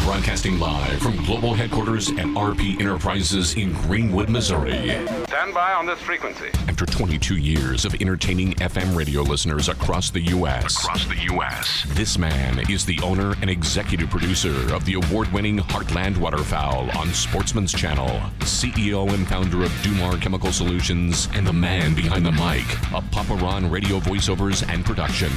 Broadcasting live from global headquarters at RP Enterprises in Greenwood, Missouri. Stand by on this frequency. After 22 years of entertaining FM radio listeners across the U.S., this man is the owner and executive producer of the award-winning Heartland Waterfowl on Sportsman's Channel, CEO and founder of Dumar Chemical Solutions, and the man behind the mic of Papa Ron Radio voiceovers and production.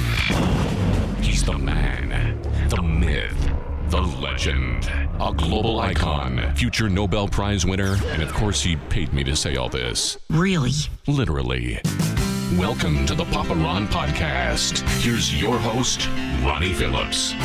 He's the man, the myth, the legend, a global icon, future Nobel Prize winner, and of course he paid me to say all this. Really? Literally. Welcome to the Papa Ron Podcast. Here's your host, Ronnie Phillips.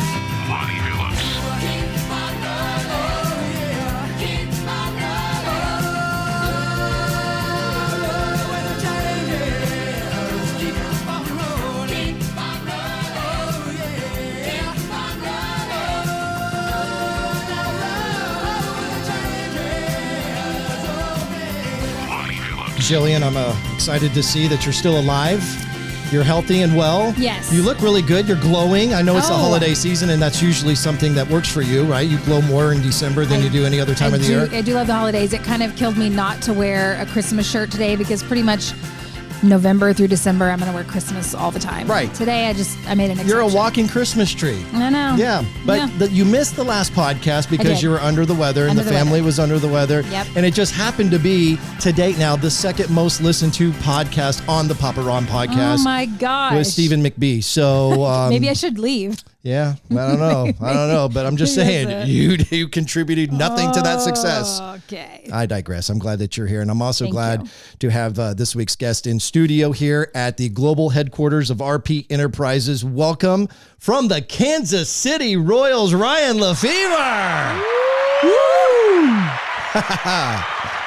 Jillian, I'm excited to see that you're still alive. You're healthy and well. Yes. You look really good. You're glowing. I know it's the holiday season, and that's usually something that works for you, right? You glow more in December than you do any other time of the year. I do love the holidays. It kind of killed me not to wear a Christmas shirt today because pretty much November through December, I'm going to wear Christmas all the time. Right. Today, I made an exception. You're a walking Christmas tree. I know. Yeah, but you missed the last podcast because you were under the weather and the family was under the weather. Yep. And it just happened to be, to date now, the second most listened to podcast on the Papa Ron podcast. Oh my gosh. With Stephen McBee. So maybe I should leave. Yeah, I don't know. But I'm just saying, you contributed nothing to that success. Okay. I digress. I'm glad that you're here. And I'm also glad to have this week's guest in studio here at the global headquarters of RP Enterprises. Welcome from the Kansas City Royals, Ryan Lefevre.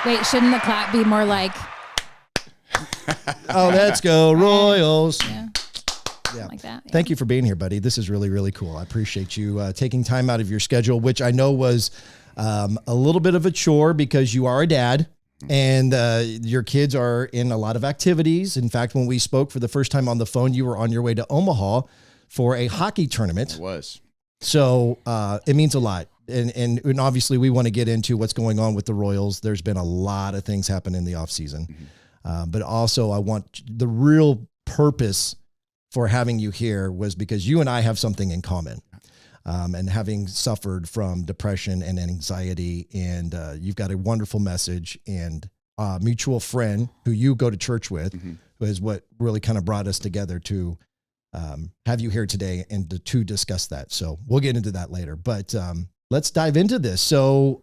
Wait, shouldn't the clap be more like? Oh, let's go Royals. Yeah. Like that. Yeah. Thank you for being here, buddy. This is really, really cool. I appreciate you taking time out of your schedule, which I know was a little bit of a chore because you are a dad and your kids are in a lot of activities. In fact, when we spoke for the first time on the phone, you were on your way to Omaha for a hockey tournament. It was. So it means a lot. And obviously we want to get into what's going on with the Royals. There's been a lot of things happen in the off season, but also I want the real purpose for having you here was because you and I have something in common, and having suffered from depression and anxiety, and you've got a wonderful message and a mutual friend who you go to church with, who is what really kind of brought us together to have you here today and to discuss that. So we'll get into that later, but let's dive into this. So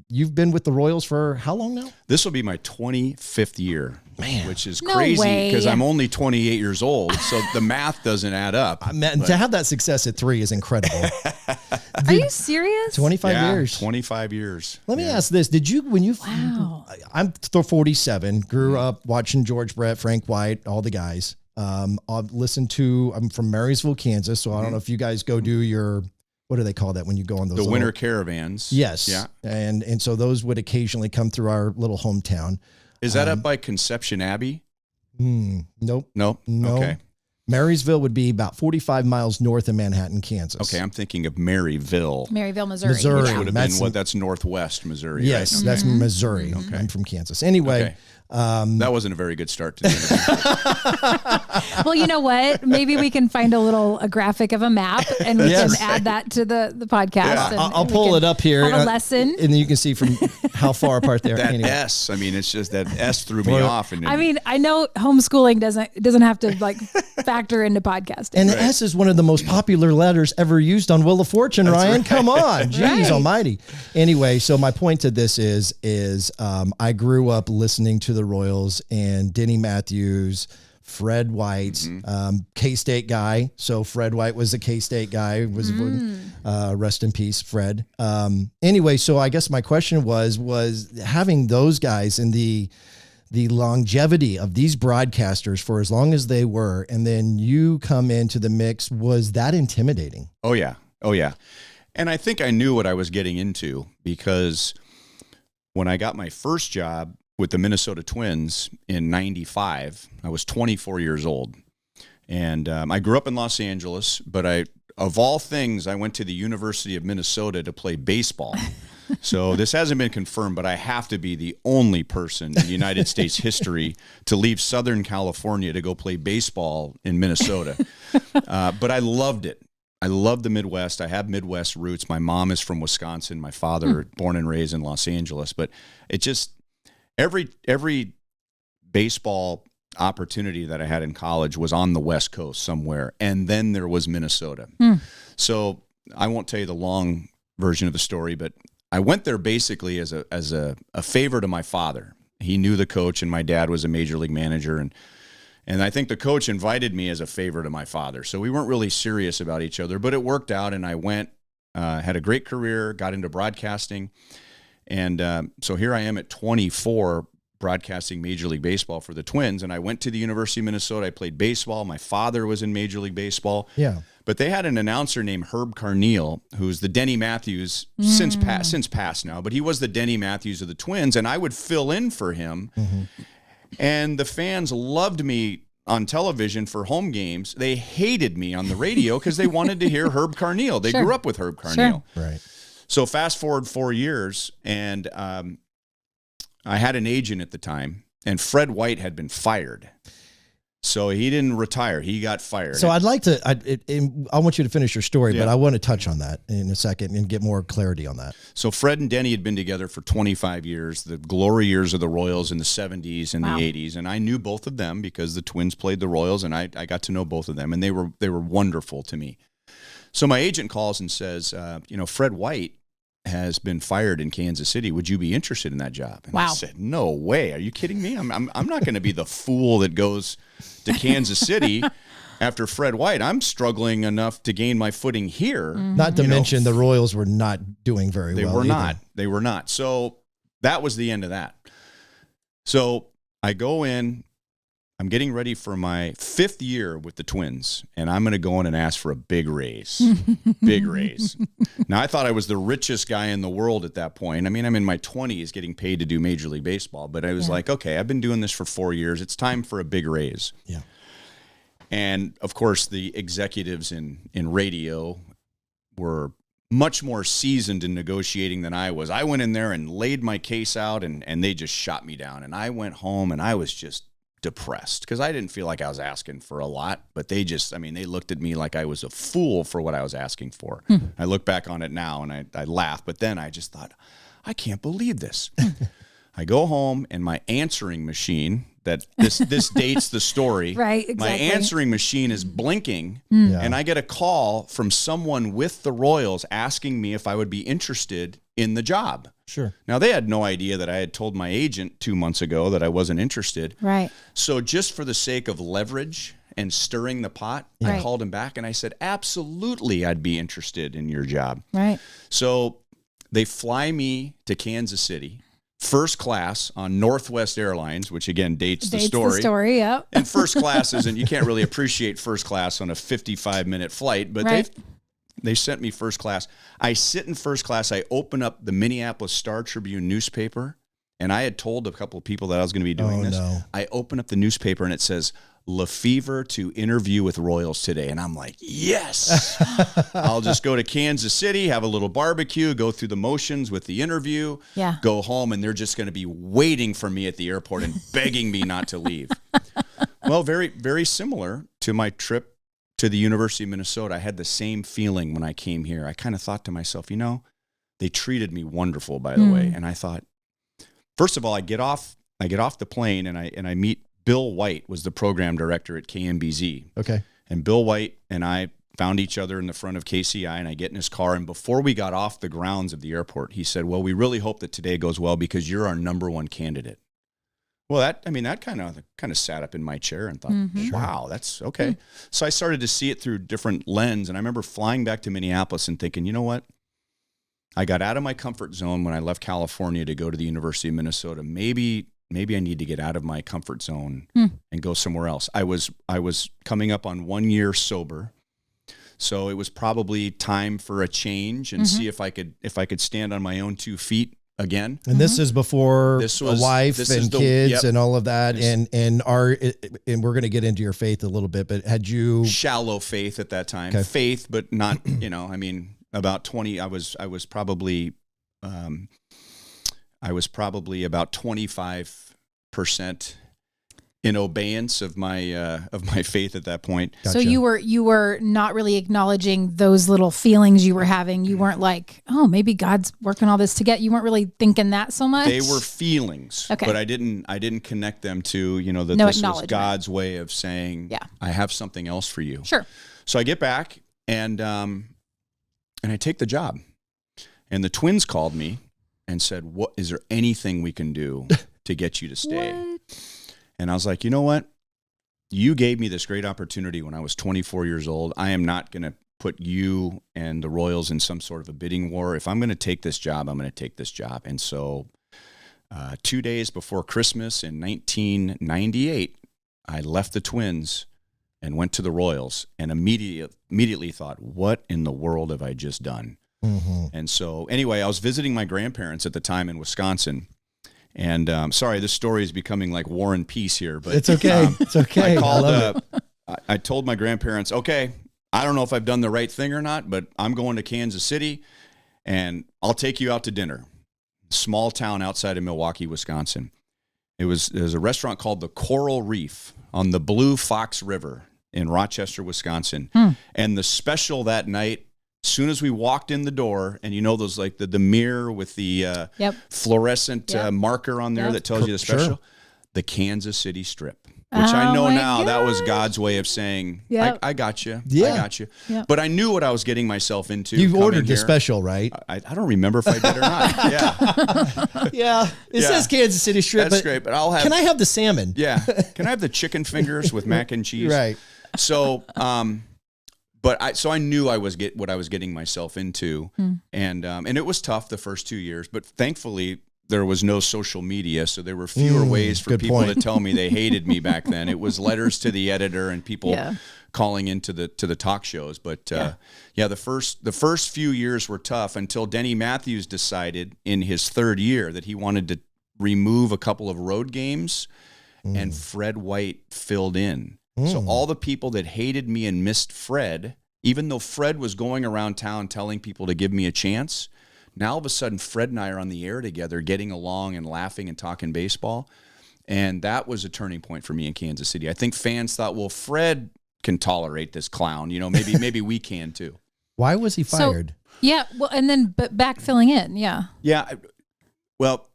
you've been with the Royals for how long now? This will be my 25th year, man, which is No crazy way. because I'm only 28 years old. So the math doesn't add up. To have that success at 3 is incredible. Are you serious? 25 years. 25 years. Let me ask this. Did you, Wow. I'm 47, grew up watching George Brett, Frank White, all the guys. I'm from Marysville, Kansas. So I don't know if you guys go do your, what do they call that when you go on those? The winter caravans. Yes. Yeah. And so those would occasionally come through our little hometown. Is that up by Conception Abbey? Nope. No. Okay. Marysville would be about 45 miles north of Manhattan, Kansas. Okay. I'm thinking of Maryville. Maryville, Missouri. Which would have been that's northwest Missouri. Yes, right? that's Missouri. Okay. I'm from Kansas. Anyway. That wasn't a very good start to the interview. Well, you know what? Maybe we can find a graphic of a map and we can add that to the podcast. Yeah. And I'll pull it up here. Have a lesson. And then you can see from how far apart they are. That anyway. S, I mean, it's just that S threw me off. And I mean, I know homeschooling doesn't have to factor into podcasting. And the S is one of the most popular letters ever used on Wheel of Fortune, Ryan. Right. Come on. Jeez almighty. Anyway, so my point to this is I grew up listening to the Royals and Denny Matthews, Fred White, K-State guy. So Fred White was a K-State guy. Rest in peace, Fred. Anyway, so I guess my question was having those guys in the longevity of these broadcasters for as long as they were, and then you come into the mix, was that intimidating? Oh yeah. And I think I knew what I was getting into because when I got my first job with the Minnesota Twins in '95, I was 24 years old. And I grew up in Los Angeles, but of all things, I went to the University of Minnesota to play baseball. So this hasn't been confirmed, but I have to be the only person in United States history to leave Southern California to go play baseball in Minnesota. But I loved it. I love the Midwest. I have Midwest roots. My mom is from Wisconsin. My father, born and raised in Los Angeles. But it just, every baseball opportunity that I had in college was on the West Coast somewhere. And then there was Minnesota. So I won't tell you the long version of the story, but I went there basically as a favor to my father. He knew the coach, and my dad was a major league manager. And I think the coach invited me as a favor to my father. So we weren't really serious about each other, but it worked out. And I went, had a great career, got into broadcasting. And so here I am at 24 broadcasting Major League Baseball for the Twins. And I went to the University of Minnesota. I played baseball. My father was in Major League Baseball. Yeah. But they had an announcer named Herb Carneal, who's the Denny Matthews, since passed now, but he was the Denny Matthews of the Twins, and I would fill in for him. And the fans loved me on television for home games. They hated me on the radio because they wanted to hear Herb Carneal. They grew up with Herb Carneal. Right. So fast forward 4 years, and I had an agent at the time, and Fred White had been fired. So he didn't retire. He got fired. So I'd like to, I want you to finish your story, but I want to touch on that in a second and get more clarity on that. So Fred and Denny had been together for 25 years, the glory years of the Royals in the 70s and the 80s. And I knew both of them because the Twins played the Royals, and I got to know both of them, and they were wonderful to me. So my agent calls and says, Fred White has been fired in Kansas City. Would you be interested in that job? And I said, no way. Are you kidding me? I'm not going to be the fool that goes to Kansas City after Fred White. I'm struggling enough to gain my footing here. Not to mention the Royals were not doing very well. They were not. So that was the end of that. So I go in. I'm getting ready for my 5th year with the Twins, and I'm going to go in and ask for a big raise. Big raise. Now, I thought I was the richest guy in the world at that point. I mean, I'm in my 20s getting paid to do Major League Baseball, but I was like, okay, I've been doing this for 4 years. It's time for a big raise. Yeah. And, of course, the executives in radio were much more seasoned in negotiating than I was. I went in there and laid my case out, and they just shot me down. And I went home, and I was just depressed because I didn't feel like I was asking for a lot, but they looked at me like I was a fool for what I was asking for. I look back on it now and I laugh, but then I just thought, I can't believe this. I go home and my answering machine, that this dates the story. Right, exactly. My answering machine is blinking, and I get a call from someone with the Royals asking me if I would be interested in the job. Sure. Now, they had no idea that I had told my agent 2 months ago that I wasn't interested. Right. So just for the sake of leverage and stirring the pot, I called him back and I said, absolutely, I'd be interested in your job. Right. So they fly me to Kansas City, first class on Northwest Airlines, which again dates the story. Yep. And first class isn't, you can't really appreciate first class on a 55-minute flight, but they sent me first class. I sit in first class. I open up the Minneapolis Star-Tribune newspaper, and I had told a couple of people that I was going to be doing this. No. I open up the newspaper, and it says, Lefevre to interview with Royals today. And I'm like, yes. I'll just go to Kansas City, have a little barbecue, go through the motions with the interview, go home, and they're just going to be waiting for me at the airport and begging me not to leave. Well, very, very similar to my trip to the University of Minnesota. I had the same feeling when I came here. I kind of thought to myself, they treated me wonderful, by the way. And I thought, first of all, I get off the plane and I meet Bill White, was the program director at KMBZ. Okay. And Bill White and I found each other in the front of KCI, and I get in his car. And before we got off the grounds of the airport, he said, well, we really hope that today goes well because you're our number one candidate. Well, that kind of sat up in my chair and thought, wow, that's okay. So I started to see it through different lens. And I remember flying back to Minneapolis and thinking, you know what? I got out of my comfort zone when I left California to go to the University of Minnesota. Maybe I need to get out of my comfort zone and go somewhere else. I was coming up on 1 year sober. So it was probably time for a change and see if I could stand on my own 2 feet again. And this is before This was- a wife this is and the- kids yep. and all of that. And we're going to get into your faith a little bit, but had you, Shallow faith at that time. Okay. Faith, but not, I mean, about 20, I was probably about 25% in obeyance of my faith at that point. So Gotcha. you were not really acknowledging those little feelings you were having. You weren't like, oh, maybe God's working all this together. You weren't really thinking that so much. They were feelings, Okay. but I didn't connect them to, that No this was acknowledgement. God's way of saying, Yeah. I have something else for you. Sure. So I get back and I take the job, and the Twins called me and said, "What is there anything we can do to get you to stay?" What? And I was like, you know what? You gave me this great opportunity when I was 24 years old. I am not going to put you and the Royals in some sort of a bidding war. If I'm going to take this job, I'm going to take this job. And so 2 days before Christmas in 1998, I left the Twins and went to the Royals and immediately thought, what in the world have I just done? Mhm. And so anyway, I was visiting my grandparents at the time in Wisconsin. And sorry, this story is becoming like War and Peace here, but It's okay. It's okay. I called. love it. I told my grandparents, okay, I don't know if I've done the right thing or not, but I'm going to Kansas City, and I'll take you out to dinner. Small town outside of Milwaukee, Wisconsin. There's a restaurant called the Coral Reef on the Blue Fox River in Rochester, Wisconsin. And the special that night, as soon as we walked in the door, and those like the mirror with the Yep. fluorescent Yep. Marker on there Yep. that tells you the Sure. special, the Kansas City Strip, which I know Oh my now that was gosh. God's way of saying, Yep. I got you. Yeah. I got you. Yep. But I knew what I was getting myself into. You coming ordered the here. special, right? I don't remember if I did or not. Yeah, Yeah. It Yeah. says Kansas City Strip. that's but great. But I'll have. Can I have the salmon? Yeah. Can I have the chicken fingers with mac and cheese? Right. So, but I knew what I was getting myself into, and it was tough the first 2 years, but thankfully there was no social media, so there were fewer ways for good people point. to tell me they hated me back then. It was letters to the editor and people Yeah. calling into the talk shows. But the first few years were tough until Denny Matthews decided in his third year that he wanted to remove a couple of road games, and Fred White filled in. So all the people that hated me and missed Fred, even though Fred was going around town telling people to give me a chance, now all of a sudden Fred and I are on the air together, getting along and laughing and talking baseball. And that was a turning point for me in Kansas City. I think fans thought, well, Fred can tolerate this clown. Maybe we can too. Why was he So- fired? Yeah. Well, and then back filling in. Yeah. Yeah. Well,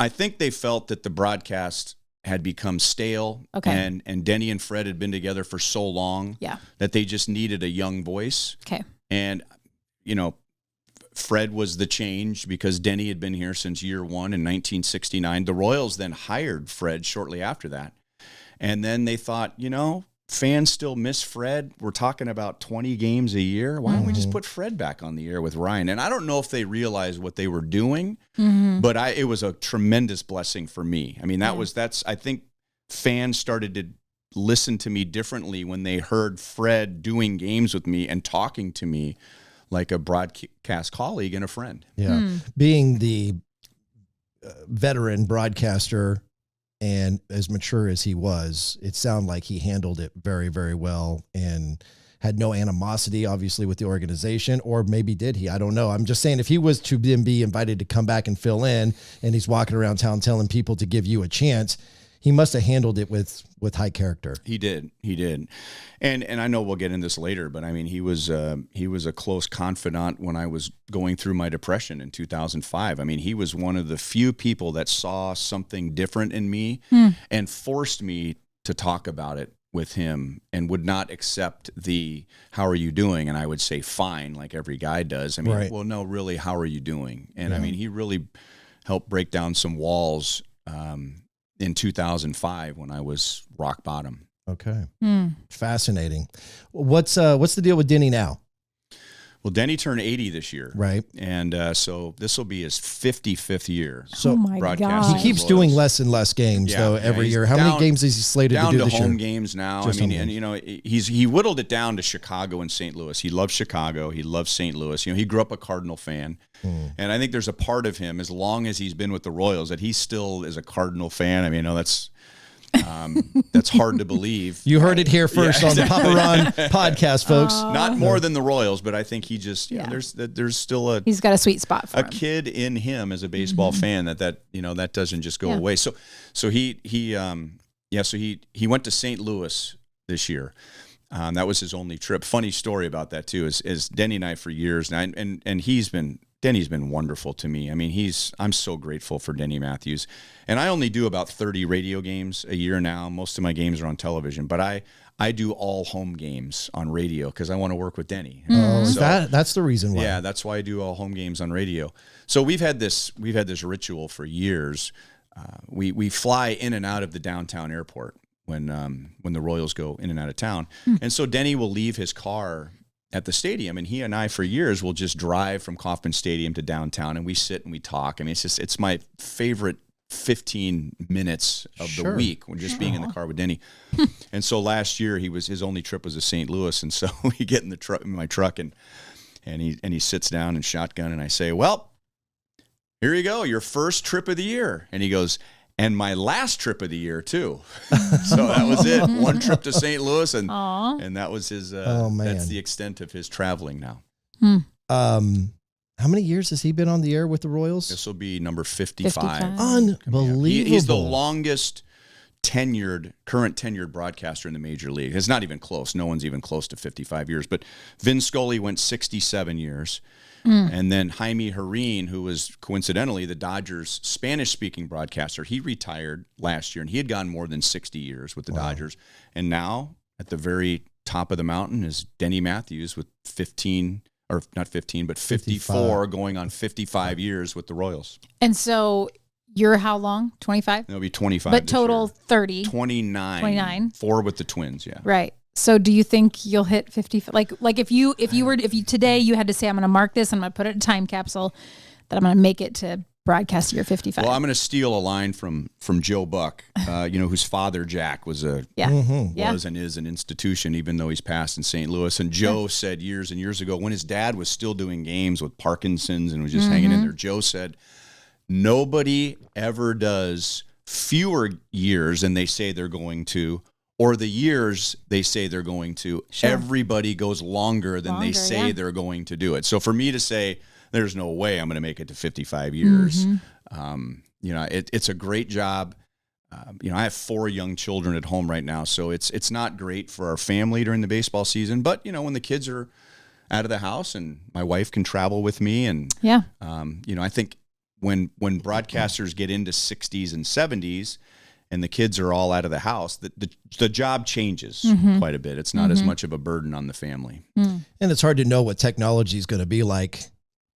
I think they felt that the broadcast had become stale, Okay. and Denny and Fred had been together for so long Yeah. that they just needed a young voice. Okay. And, Fred was the change because Denny had been here since year one in 1969. The Royals then hired Fred shortly after that. And then they thought, fans still miss Fred. We're talking about 20 games a year. Why don't we just put Fred back on the air with Ryan? And I don't know if they realized what they were doing, but it was a tremendous blessing for me. I mean, I think fans started to listen to me differently when they heard Fred doing games with me and talking to me like a broadcast colleague and a friend. Yeah. Being the veteran broadcaster and as mature as he was, it sounded like he handled it very, very well and had no animosity, obviously, with the organization, or maybe did he? I don't know. I'm just saying if he was to then be invited to come back and fill in and he's walking around town telling people to give you a chance, he must have handled it with high character. He did. And I know we'll get into this later, but I mean, he was a close confidant when I was going through my depression in 2005. I mean, he was one of the few people that saw something different in me and forced me to talk about it with him and would not accept how are you doing? And I would say, fine, like every guy does. I mean, Right. well, no, really, how are you doing? And I mean, he really helped break down some walls, in 2005 when I was rock bottom. Okay. Fascinating. What's the deal with Denny now? Well, Denny turned 80 this year. Right. And so this will be his 55th year. So Oh my broadcasting God. he keeps the doing Royals. less and less games though every he's year. How many down- games is he slated to down do to this home year? games now. Just I mean, home and he whittled it down to Chicago and St. Louis. He loves Chicago. He loves St. Louis. He grew up a Cardinal fan, and I think there's a part of him, as long as he's been with the Royals, that he still is a Cardinal fan. I mean, that's hard to believe. You heard it here first on the Papa Ron podcast, folks. Not more than the Royals, but I think he just there's still He's got a sweet spot for a him. kid in him as a baseball fan that doesn't just go away. So he went to St. Louis this year. That was his only trip. Funny story about that too is Denny and I for years now, and Denny's been wonderful to me. I mean, I'm so grateful for Denny Matthews. And I only do about 30 radio games a year now. Most of my games are on television, but I do all home games on radio because I want to work with Denny. Oh, So- that's the reason why. yeah, that's why I do all home games on radio. So we've had this ritual for years. We fly in and out of the downtown airport when the Royals go in and out of town, and so Denny will leave his car at the stadium, and he and I for years will just drive from Kauffman Stadium to downtown, and we sit and we talk. I mean, it's my favorite 15 minutes of the week when just being in the car with Denny. And so last year his only trip was to St. Louis, and so we get in my truck and he sits down and shotgun, and I say, "Well, here you go, your first trip of the year." And he goes, "And my last trip of the year too." So that was it. One trip to St. Louis, and that was his. man. That's the extent of his traveling now. How many years has he been on the air with the Royals? This will be number 55. 55. Unbelievable. He's the longest current tenured broadcaster in the major league. It's not even close. No one's even close to 55 years. But Vin Scully went 67 years. And then Jaime Jarrín, who was coincidentally the Dodgers' Spanish-speaking broadcaster, he retired last year, and he had gone more than 60 years with the Dodgers. And now, at the very top of the mountain, is Denny Matthews with 54 going on 55 years with the Royals. And so you're how long? 25? It'll be 25 But this total year. 30. 29. 29. 4 with the Twins, yeah. Right. So do you think you'll hit 50? Like if you today you had to say, I'm going to mark this, I'm going to put it in a time capsule, that I'm going to make it to broadcast year 55. Well, I'm going to steal a line from Joe Buck, whose father Jack was and is an institution, even though he's passed in St. Louis. And Joe said years and years ago, when his dad was still doing games with Parkinson's and was just hanging in there, Joe said, "Nobody ever does fewer years than they say they're going to, or the years they say they're going to. Sure. Everybody goes longer than they say they're going to do it." So for me to say, there's no way I'm going to make it to 55 years, it's a great job. I have 4 young children at home right now, so it's not great for our family during the baseball season. But, when the kids are out of the house and my wife can travel with me, and, I think when broadcasters get into 60s and 70s, and the kids are all out of the house, the job changes quite a bit. It's not as much of a burden on the family. And it's hard to know what technology is going to be like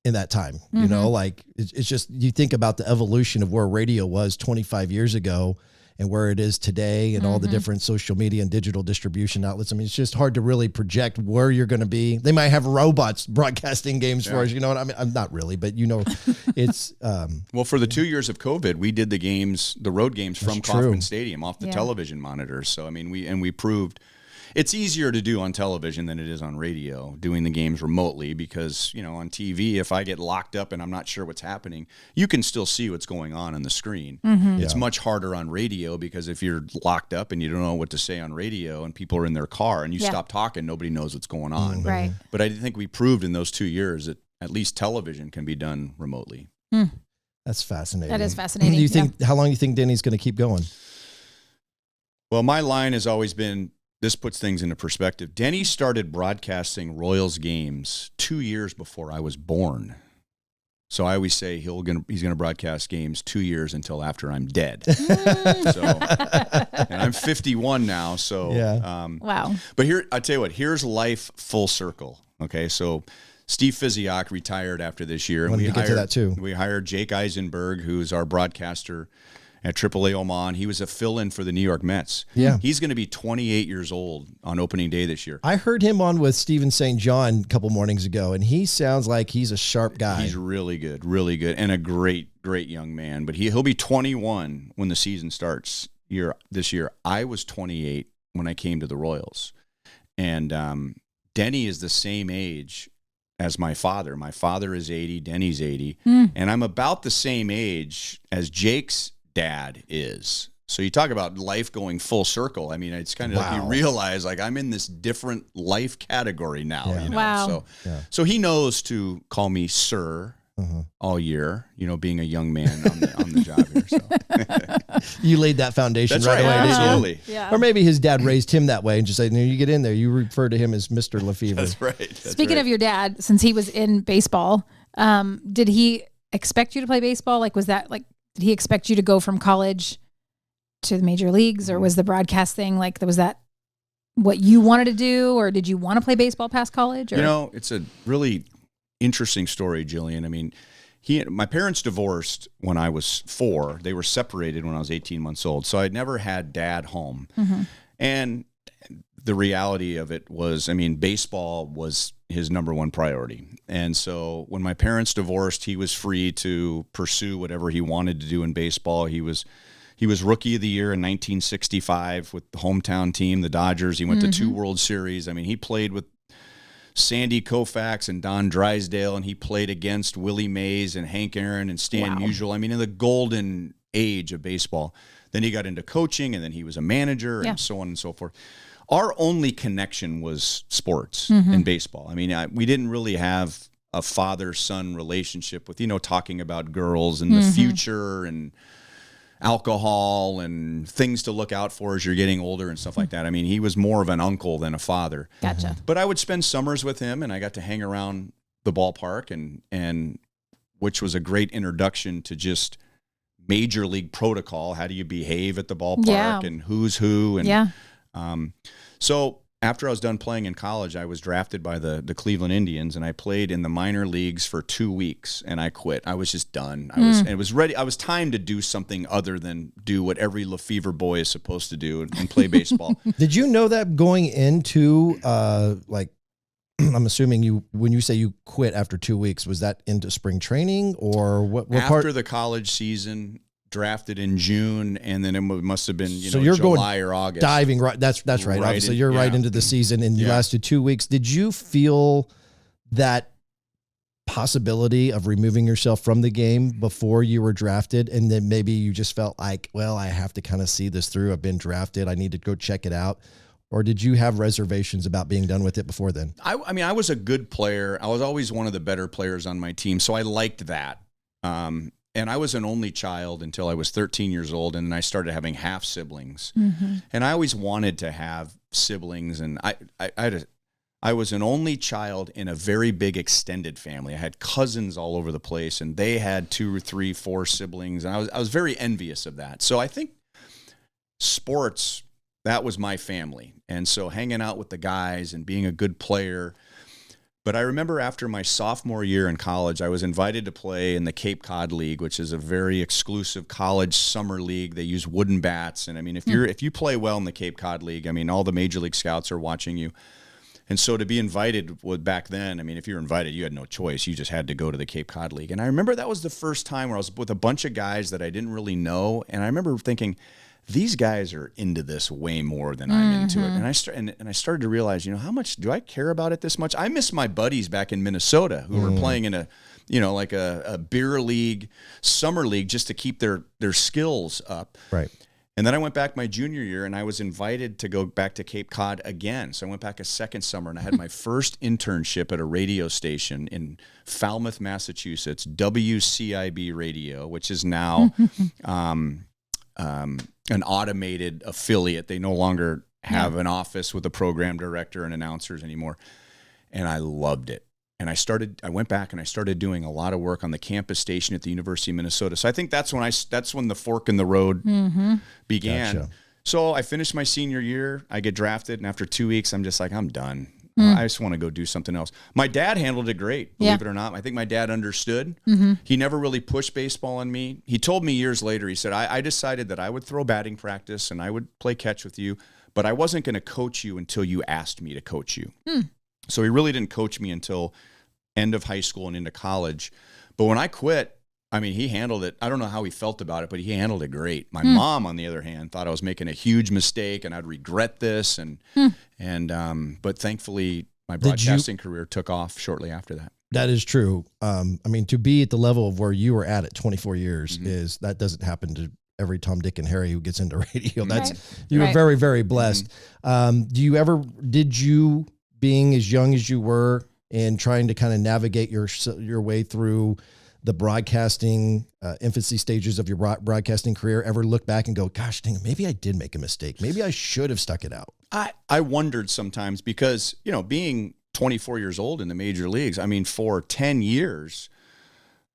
in that time. It's just, you think about the evolution of where radio was 25 years ago and where it is today, and all the different social media and digital distribution outlets. I mean, it's just hard to really project where you're going to be. They might have robots broadcasting games for us, you know what I mean? I'm not really, but it's well, for the 2 years of COVID, we did the road games from Kauffman Stadium off the television monitors. So, I mean, we proved it's easier to do on television than it is on radio, doing the games remotely, because, on TV, if I get locked up and I'm not sure what's happening, you can still see what's going on the screen. It's much harder on radio, because if you're locked up and you don't know what to say on radio and people are in their car and you stop talking, nobody knows what's going on. Right. But I think we proved in those 2 years that at least television can be done remotely. That's fascinating. That is fascinating. Do you think, how long do you think Denny's going to keep going? Well, my line has always been, this puts things into perspective. Denny started broadcasting Royals games 2 years before I was born. So I always say he's going to broadcast games 2 years until after I'm dead. And I'm 51 now. So wow. But I tell you what, here's life full circle. Okay, so Steve Physiak retired after this year, and Wanted to get to that too. We hired Jake Eisenberg, who's our broadcaster at AAA Oman. He was a fill-in for the New York Mets. Yeah. He's going to be 28 years old on opening day this year. I heard him on with Stephen St. John a couple mornings ago, and he sounds like he's a sharp guy. He's really good, and a great young man. But he'll be 21 when the season starts this year. I was 28 when I came to the Royals. And Denny is the same age as my father. My father is 80, Denny's 80, and I'm about the same age as Jake's dad is. So you talk about life going full circle. I mean, it's kind of like you realize like I'm in this different life category now. Yeah. You know? Wow. So he knows to call me sir all year. You know, being a young man on the job here. So. You laid that foundation That's right right. away. didn't you? Absolutely. Yeah. Or maybe his dad raised him that way and just said, "No, you get in there." You refer to him as Mr. Lefevre. That's right. That's Speaking right. of your dad, since he was in baseball, did he expect you to play baseball? Like, was that like, did he expect you to go from college to the major leagues, or was the broadcast thing like, was that what you wanted to do, or did you want to play baseball past college? Or? You know, it's a really interesting story, Jillian. I mean, my parents divorced when I was 4. They were separated when I was 18 months old. So I'd never had dad home. And the reality of it was, I mean, baseball was his number one priority. And so when my parents divorced, he was free to pursue whatever he wanted to do in baseball. He was Rookie of the Year in 1965 with the hometown team, the Dodgers. He went to 2 World Series. I mean, he played with Sandy Koufax and Don Drysdale, and he played against Willie Mays and Hank Aaron and Stan Musial. I mean, in the golden age of baseball. Then he got into coaching, and then he was a manager and so on and so forth. Our only connection was sports and baseball. I mean, we didn't really have a father-son relationship with, talking about girls and the future and alcohol and things to look out for as you're getting older and stuff like that. I mean, he was more of an uncle than a father. Gotcha. But I would spend summers with him, and I got to hang around the ballpark, and which was a great introduction to just major league protocol. How do you behave at the ballpark and who's who? And so after I was done playing in college, I was drafted by the Cleveland Indians, and I played in the minor leagues for 2 weeks, and I quit. I was just done. It was ready. I was time to do something other than do what every Lefevre boy is supposed to do and play baseball. Did you know that going into I'm assuming when you say you quit after 2 weeks, was that into spring training or what After part? the college season, drafted in June, and then it must have been So you're July going or August. diving right. That's right. Right Obviously, in- you're right yeah. into the season, and you lasted 2 weeks. Did you feel that possibility of removing yourself from the game before you were drafted, and then maybe you just felt like, well, I have to kind of see this through. I've been drafted. I need to go check it out. Or did you have reservations about being done with it before then? I mean, I was a good player. I was always one of the better players on my team, so I liked that. And I was an only child until I was 13 years old, and then I started having half siblings. And I always wanted to have siblings, and I was an only child in a very big extended family. I had cousins all over the place, and they had 2 or 3, 4 siblings, and I was very envious of that. So I think sports, that was my family. And so hanging out with the guys and being a good player. But I remember after my sophomore year in college, I was invited to play in the Cape Cod League, which is a very exclusive college summer league. They use wooden bats. And I mean, if you play well in the Cape Cod League, I mean, all the major league scouts are watching you. And so to be invited back then, I mean, if you were invited, you had no choice. You just had to go to the Cape Cod League. And I remember that was the first time where I was with a bunch of guys that I didn't really know. And I remember thinking, these guys are into this way more than I'm into it. And I started to realize, how much do I care about it this much? I miss my buddies back in Minnesota who were playing in a beer league, summer league, just to keep their skills up. Right. And then I went back my junior year, and I was invited to go back to Cape Cod again. So I went back a second summer, and I had my first internship at a radio station in Falmouth, Massachusetts, WCIB Radio, which is now an automated affiliate. They no longer have an office with a program director and announcers anymore. And I loved it. And I went back and I started doing a lot of work on the campus station at the University of Minnesota. So I think that's when the fork in the road began. Gotcha. So I finished my senior year. I get drafted, and after 2 weeks, I'm just like, I'm done. I just want to go do something else. My dad handled it great, believe it or not. I think my dad understood. He never really pushed baseball on me. He told me years later, he said, I decided that I would throw batting practice and I would play catch with you, but I wasn't going to coach you until you asked me to coach you. So he really didn't coach me until end of high school and into college. But when I quit, I mean, he handled it. I don't know how he felt about it, but he handled it great. My mom, on the other hand, thought I was making a huge mistake and I'd regret this. But thankfully, my broadcasting career took off shortly after that. That is true. I mean, to be at the level of where you were at 24 years that doesn't happen to every Tom, Dick, and Harry who gets into radio. You were very, very blessed. Did you, being as young as you were and trying to kind of navigate your way through the broadcasting infancy stages of your broadcasting career, ever look back and go, gosh, dang, maybe I did make a mistake. Maybe I should have stuck it out. I wondered sometimes because, being 24 years old in the major leagues, I mean, for 10 years,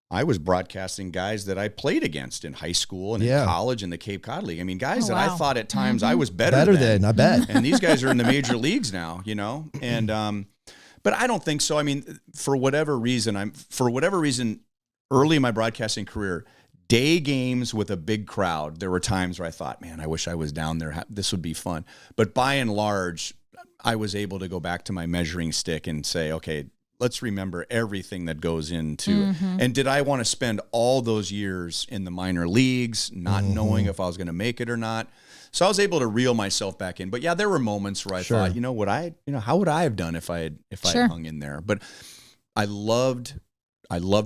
I was broadcasting guys that I played against in high school and in college in the Cape Cod League. I mean, guys that I thought at times I was better than, I bet. And these guys are in the major leagues now, and, but I don't think so. I mean, for whatever reason, early in my broadcasting career, day games with a big crowd, there were times where I thought, man, I wish I was down there. This would be fun. But by and large, I was able to go back to my measuring stick and say, okay, let's remember everything that goes into, and did I want to spend all those years in the minor leagues, not knowing if I was going to make it or not? So I was able to reel myself back in. But yeah, there were moments where I thought, how would I have done if I had hung in there? But I loved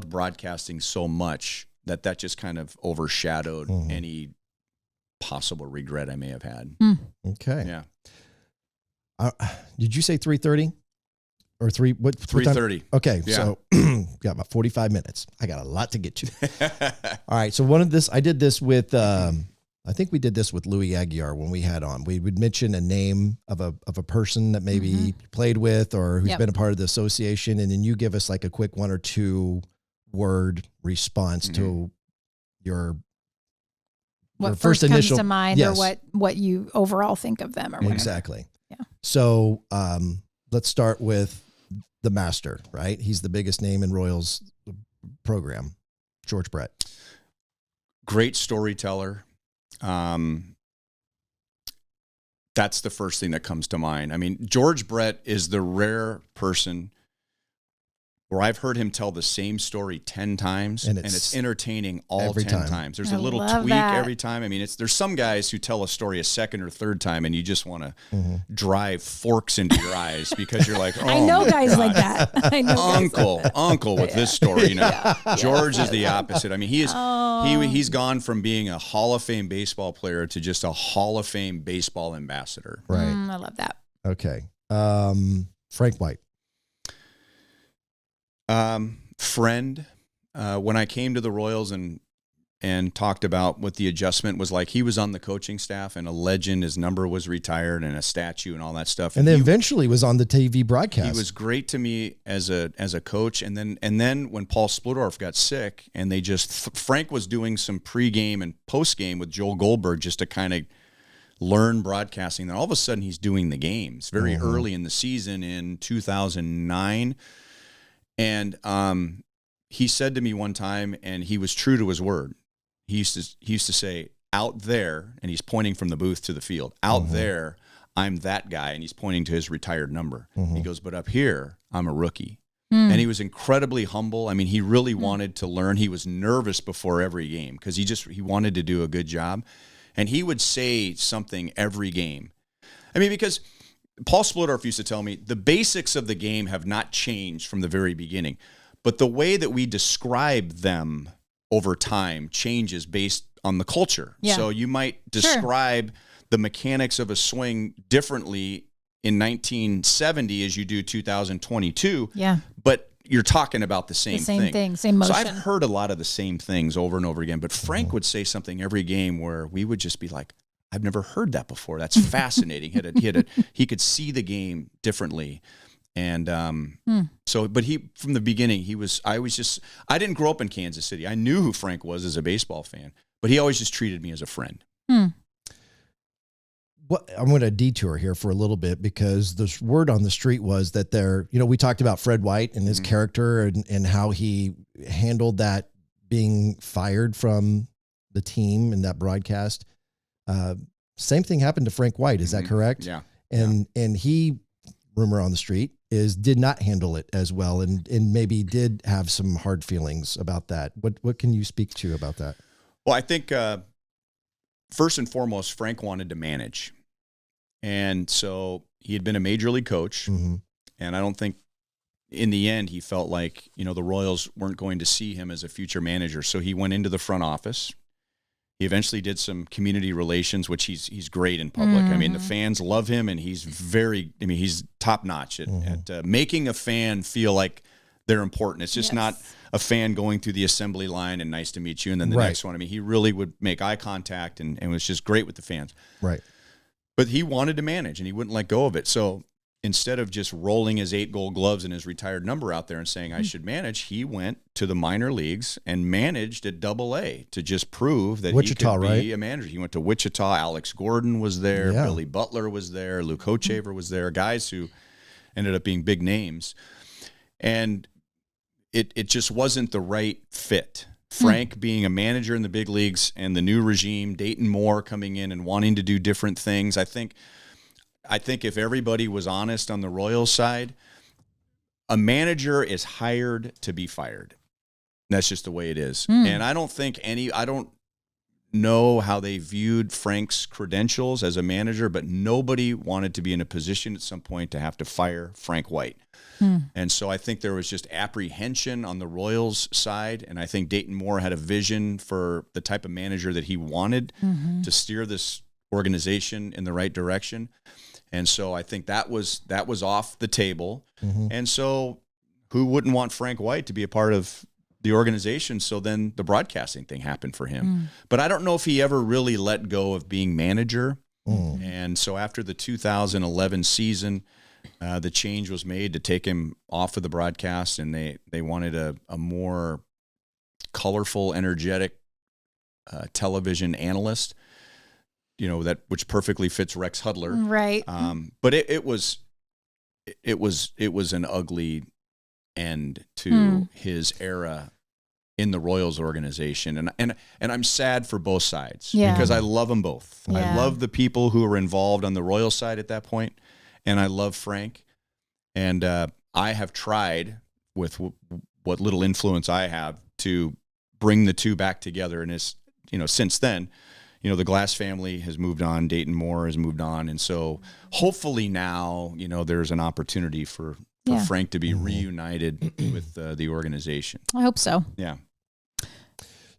broadcasting so much that just kind of overshadowed any possible regret I may have had. Okay. Yeah. Did you say 3:30 or 3:30? Okay. Yeah. So got about 45 minutes. I got a lot to get to. All right. So I did this with, I think we did this with Louis Aguiar when we had on. We would mention a name of a person that maybe you played with or who's been a part of the association. And then you give us like a quick 1 or 2 word response to your first initial comes to mind, or what you overall think of them, or whatever. Exactly. Yeah. So let's start with the master, right? He's the biggest name in Royals program, George Brett. Great storyteller. That's the first thing that comes to mind. I mean, George Brett is the rare person where I've heard him tell the same story 10 times and it's entertaining all 10 times. There's a little tweak every time. I mean, there's some guys who tell a story a second or third time and you just want to drive forks into your eyes because you're like, oh, I know guys like that. I know uncle with this story. George is the opposite. I mean, he's gone from being a Hall of Fame baseball player to just a Hall of Fame baseball ambassador. Right. I love that. Okay. Frank White. Friend, when I came to the Royals and talked about what the adjustment was like, he was on the coaching staff and a legend. His number was retired and a statue and all that stuff. And then eventually was on the TV broadcast. He was great to me as a coach. And then when Paul Spludorf got sick and Frank was doing some pregame and postgame with Joel Goldberg just to kind of learn broadcasting. Then all of a sudden he's doing the games very early in the season in 2009. And he said to me one time, and he was true to his word. He used to say, out there, and he's pointing from the booth to the field, out there, I'm that guy, and he's pointing to his retired number. He goes, but up here, I'm a rookie. And he was incredibly humble. I mean, he really wanted to learn. He was nervous before every game because he wanted to do a good job. And he would say something every game. I mean, because Paul Spludorf used to tell me the basics of the game have not changed from the very beginning, but the way that we describe them over time changes based on the culture. Yeah. So you might describe the mechanics of a swing differently in 1970 as you do 2022. Yeah. But you're talking about the same thing, same motion. So I've heard a lot of the same things over and over again, but Frank would say something every game where we would just be like, I've never heard that before. That's fascinating. He could see the game differently. And but from the beginning, I didn't grow up in Kansas City. I knew who Frank was as a baseball fan, but he always just treated me as a friend. what I'm going to detour here for a little bit, because the word on the street was that we talked about Fred White and his character and how he handled that being fired from the team and that broadcast. Same thing happened to Frank White. Is that correct? Yeah. And he, rumor on the street, did not handle it as well, and maybe did have some hard feelings about that. What can you speak to about that? Well, I think first and foremost, Frank wanted to manage. And so he had been a major league coach. Mm-hmm. And I don't think in the end he felt like, the Royals weren't going to see him as a future manager. So he went into the front office. He eventually did some community relations, which he's great in public. I mean, the fans love him, and he's he's top notch at making a fan feel like they're important. It's just not a fan going through the assembly line and nice to meet you, and then the next one. I mean, he really would make eye contact and was just great with the fans. Right. But he wanted to manage, and he wouldn't let go of it. So instead of just rolling his 8 gold gloves and his retired number out there and saying, I should manage, he went to the minor leagues and managed at AA to just prove that Wichita, he could be a manager. He went to Wichita. Alex Gordon was there. Yeah. Billy Butler was there. Luke Hochevar was there. Guys who ended up being big names. And it just wasn't the right fit. Frank being a manager in the big leagues and the new regime, Dayton Moore coming in and wanting to do different things. I think if everybody was honest on the Royals side, a manager is hired to be fired. That's just the way it is. And I don't know how they viewed Frank's credentials as a manager, but nobody wanted to be in a position at some point to have to fire Frank White. And so I think there was just apprehension on the Royals side, and I think Dayton Moore had a vision for the type of manager that he wanted to steer this organization in the right direction. And so I think that was off the table. And so who wouldn't want Frank White to be a part of the organization? So then the broadcasting thing happened for him. But I don't know if he ever really let go of being manager. And so after the 2011 season, the change was made to take him off of the broadcast, and they wanted a more colorful, energetic television analyst, which perfectly fits Rex Hudler. Right. But it was an ugly end to his era in the Royals organization. And I'm sad for both sides because I love them both. Yeah. I love the people who were involved on the Royals side at that point, and I love Frank. And I have tried with what little influence I have to bring the two back together. And since then, the Glass family has moved on. Dayton Moore has moved on. And so hopefully now, there's an opportunity for Frank to be reunited with the organization. I hope so. Yeah.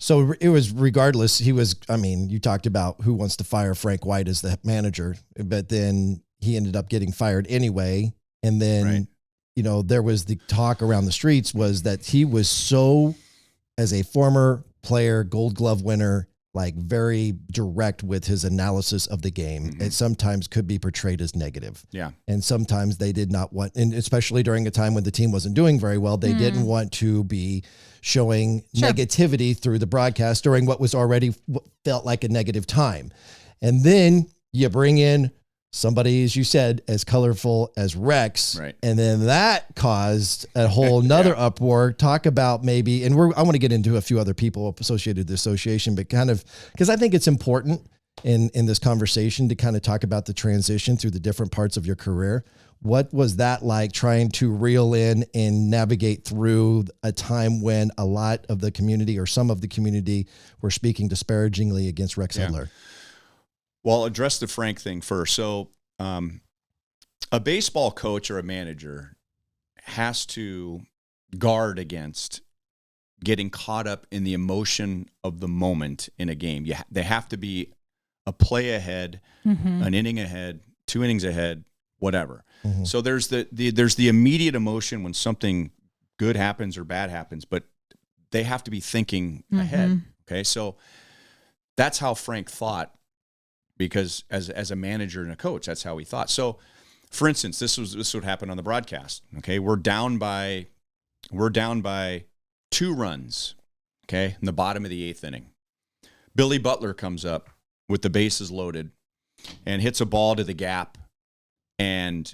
So it was, regardless, you talked about who wants to fire Frank White as the manager, but then he ended up getting fired anyway. And then, there was the talk around the streets was that he was so, as a former player, Gold Glove winner, like very direct with his analysis of the game. It sometimes could be portrayed as negative. Yeah. And sometimes they did not want, and especially during a time when the team wasn't doing very well, they didn't want to be showing negativity through the broadcast during what was already felt like a negative time. And then you bring in somebody, as you said, as colorful as Rex. Right. And then that caused a whole nother uproar. Talk about maybe, and I want to get into a few other people associated with the association, but kind of, because I think it's important in this conversation to kind of talk about the transition through the different parts of your career. What was that like, trying to reel in and navigate through a time when a lot of the community or some of the community were speaking disparagingly against Rex Hudler? Well, I'll address the Frank thing first. So a baseball coach or a manager has to guard against getting caught up in the emotion of the moment in a game. They have to be a play ahead, an inning ahead, 2 innings ahead, whatever. So there's the immediate emotion when something good happens or bad happens, but they have to be thinking ahead. Okay, so that's how Frank thought. Because as a manager and a coach, that's how he thought. So, for instance, this would happen on the broadcast. Okay, we're down by 2 runs. Okay, in the bottom of the 8th inning, Billy Butler comes up with the bases loaded, and hits a ball to the gap, and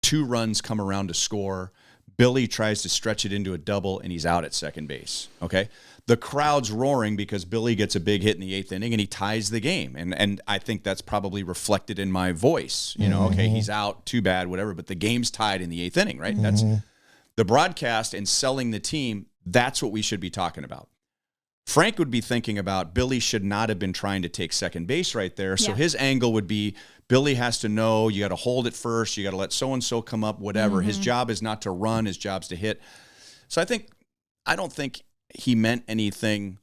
2 runs come around to score. Billy tries to stretch it into a double, and he's out at second base. Okay, the crowd's roaring because Billy gets a big hit in the 8th inning, and he ties the game. And I think that's probably reflected in my voice. You know, okay, he's out, too bad, whatever. But the game's tied in the 8th inning, right? That's the broadcast and selling the team. That's what we should be talking about. Frank would be thinking about Billy should not have been trying to take second base right there. So his angle would be Billy has to know you got to hold it first. You got to let so-and-so come up, whatever. His job is not to run. His job's to hit. So I don't think he meant anything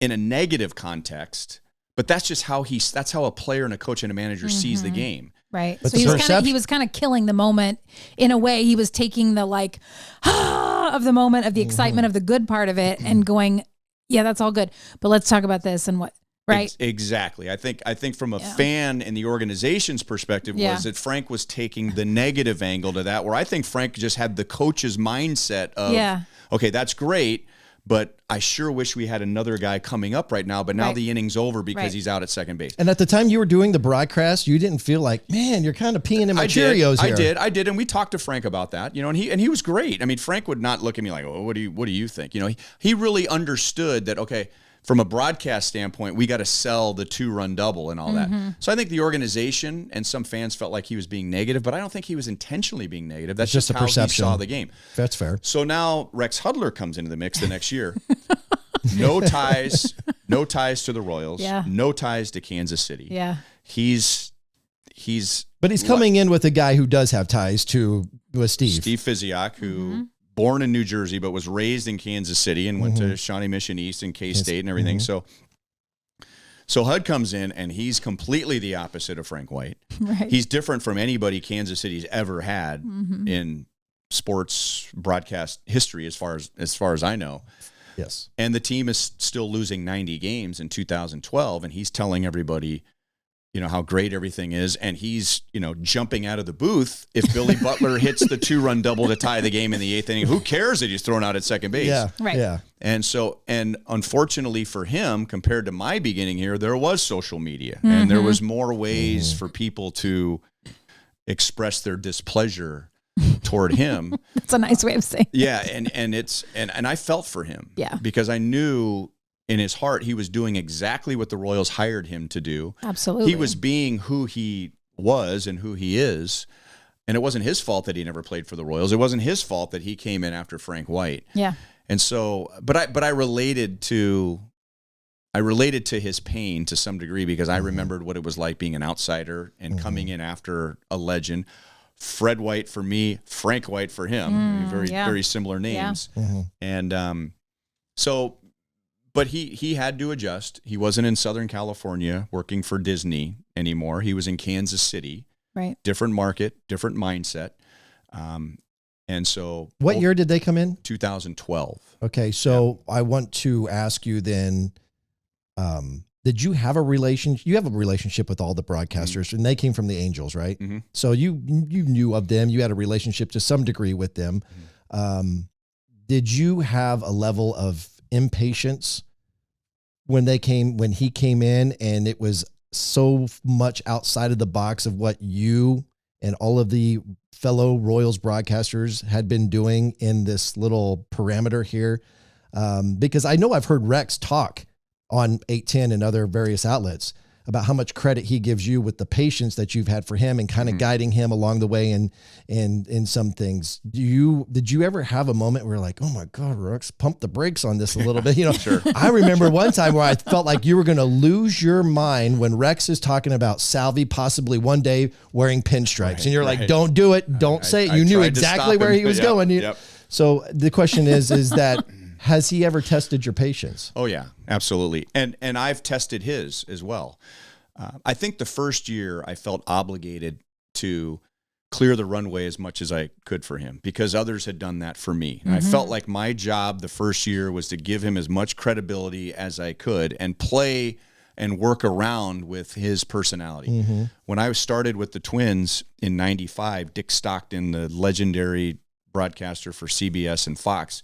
in a negative context, but that's just that's how a player and a coach and a manager sees the game. Right. But So he was kind of killing the moment in a way. He was taking the of the moment, of the excitement of the good part of it, and going, yeah, that's all good, but let's talk about this and what. Right. Exactly. I think from a fan and the organization's perspective was that Frank was taking the negative angle to that, where I think Frank just had the coach's mindset of, okay, that's great, but I sure wish we had another guy coming up right now, but now the inning's over because he's out at second base. And at the time you were doing the broadcast, you didn't feel like, man, you're kind of peeing in my Cheerios here. I did. And we talked to Frank about that, you know, and he was great. I mean, Frank would not look at me like, oh, what do you think? You know, he really understood that, okay, from a broadcast standpoint, we got to sell the 2-run double and all that. So I think the organization and some fans felt like he was being negative, but I don't think he was intentionally being negative. That's just a how perception. he saw the game. That's fair. So now Rex Hudler comes into the mix the next year. No ties to the Royals. Yeah. No ties to Kansas City. Yeah. But he's coming in with a guy who does have ties with Steve. Steve Fiziak, who born in New Jersey but was raised in Kansas City and went to Shawnee Mission East and K-State and everything. So Hud comes in and he's completely the opposite of Frank White. Right. He's different from anybody Kansas City's ever had in sports broadcast history, as far as I know. Yes. And the team is still losing 90 games in 2012, and he's telling everybody, you know, how great everything is, and he's, you know, jumping out of the booth if Billy Butler hits the 2-run double to tie the game in the 8th inning. Who cares that he's thrown out at second base? Yeah. Right. Yeah. And unfortunately for him, compared to my beginning here, there was social media, and there was more ways for people to express their displeasure toward him. That's a nice way of saying it. Yeah, and I felt for him. Yeah. Because I knew in his heart he was doing exactly what the Royals hired him to do. Absolutely. He was being who he was and who he is. And it wasn't his fault that he never played for the Royals. It wasn't his fault that he came in after Frank White. Yeah. And so, but I related to his pain to some degree, because I remembered what it was like being an outsider and coming in after a legend. Fred White for me, Frank White for him. Very similar names. Yeah. And so, but he had to adjust. He wasn't in Southern California working for Disney anymore. He was in Kansas City. Right. Different market, different mindset. And so, What year did they come in? 2012. Okay, so I want to ask you then, did you have a relationship? You have a relationship with all the broadcasters, and they came from the Angels, right? Mm-hmm. So you knew of them. You had a relationship to some degree with them. Did you have a level of impatience when he came in, and it was so much outside of the box of what you and all of the fellow Royals broadcasters had been doing in this little parameter here? Because I know I've heard Rex talk on 810 and other various outlets about how much credit he gives you with the patience that you've had for him and kind of guiding him along the way and in some things. Did you ever have a moment where you're like, oh my God, Rex, pump the brakes on this a little bit? You know, Sure. I remember one time where I felt like you were going to lose your mind when Rex is talking about Salvi possibly one day wearing pinstripes. And you're like, don't do it. Don't say it. You knew exactly where he was going. Yep. So the question is that, has he ever tested your patience? Oh yeah, absolutely. And I've tested his as well. I think the first year I felt obligated to clear the runway as much as I could for him, because others had done that for me. And I felt like my job the first year was to give him as much credibility as I could and play and work around with his personality. When I started with the Twins in 95, Dick Stockton, the legendary broadcaster for CBS and Fox,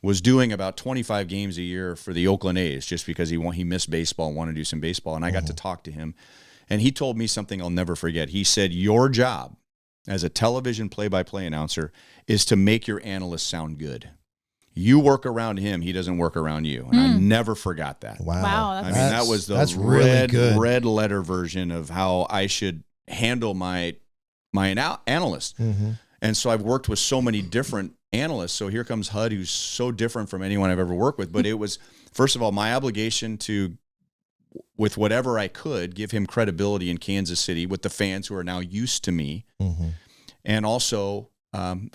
was doing about 25 games a year for the Oakland A's just because he missed baseball and wanted to do some baseball. And I got to talk to him, and he told me something I'll never forget. He said, your job as a television play-by-play announcer is to make your analysts sound good. You work around him, he doesn't work around you. And I never forgot that. Wow, I mean, that was the red letter version of how I should handle my analyst. And so I've worked with so many different analysts. So here comes HUD, who's so different from anyone I've ever worked with. But it was, first of all, my obligation to, with whatever I could, give him credibility in Kansas City with the fans who are now used to me, and also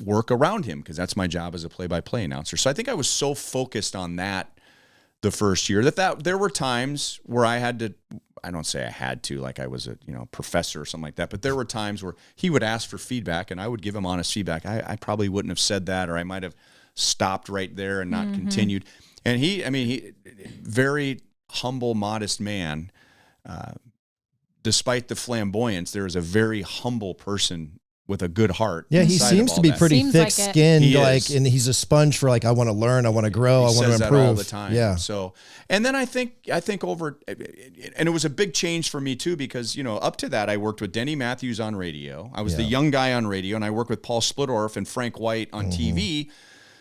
work around him, because that's my job as a play-by-play announcer. So I think I was so focused on that the first year that there were times where I had to, I don't say I had to, like I was a professor or something like that, but there were times where he would ask for feedback and I would give him honest feedback. I probably wouldn't have said that, or I might have stopped right there and not continued. And he very humble, modest man. Despite the flamboyance, there is a very humble person with a good heart. Yeah, he seems to be pretty thick-skinned, and he's a sponge for I want to learn, I want to grow, I want to improve. That all the time. Yeah. So, and then I think over, and it was a big change for me too, because up to that I worked with Denny Matthews on radio. I was the young guy on radio, and I worked with Paul Splittorff and Frank White on TV.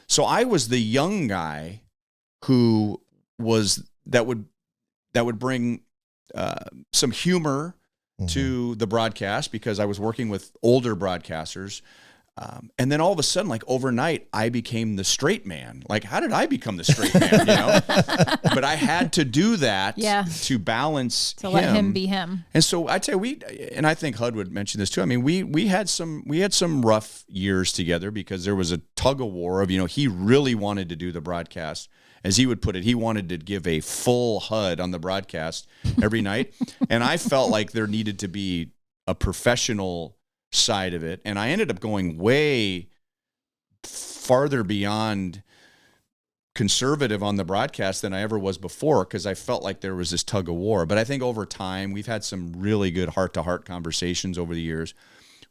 So I was the young guy who was that would bring some humor to the broadcast, because I was working with older broadcasters. And then all of a sudden, overnight, I became the straight man. How did I become the straight man? But I had to do that to balance him. Let him be him. And so I'd say and I think HUD would mention this too. I mean, we had some rough years together, because there was a tug of war of, he really wanted to do the broadcast. As he would put it, he wanted to give a full HUD on the broadcast every night. And I felt like there needed to be a professional side of it. And I ended up going way farther beyond conservative on the broadcast than I ever was before, because I felt like there was this tug of war. But I think over time, we've had some really good heart-to-heart conversations over the years,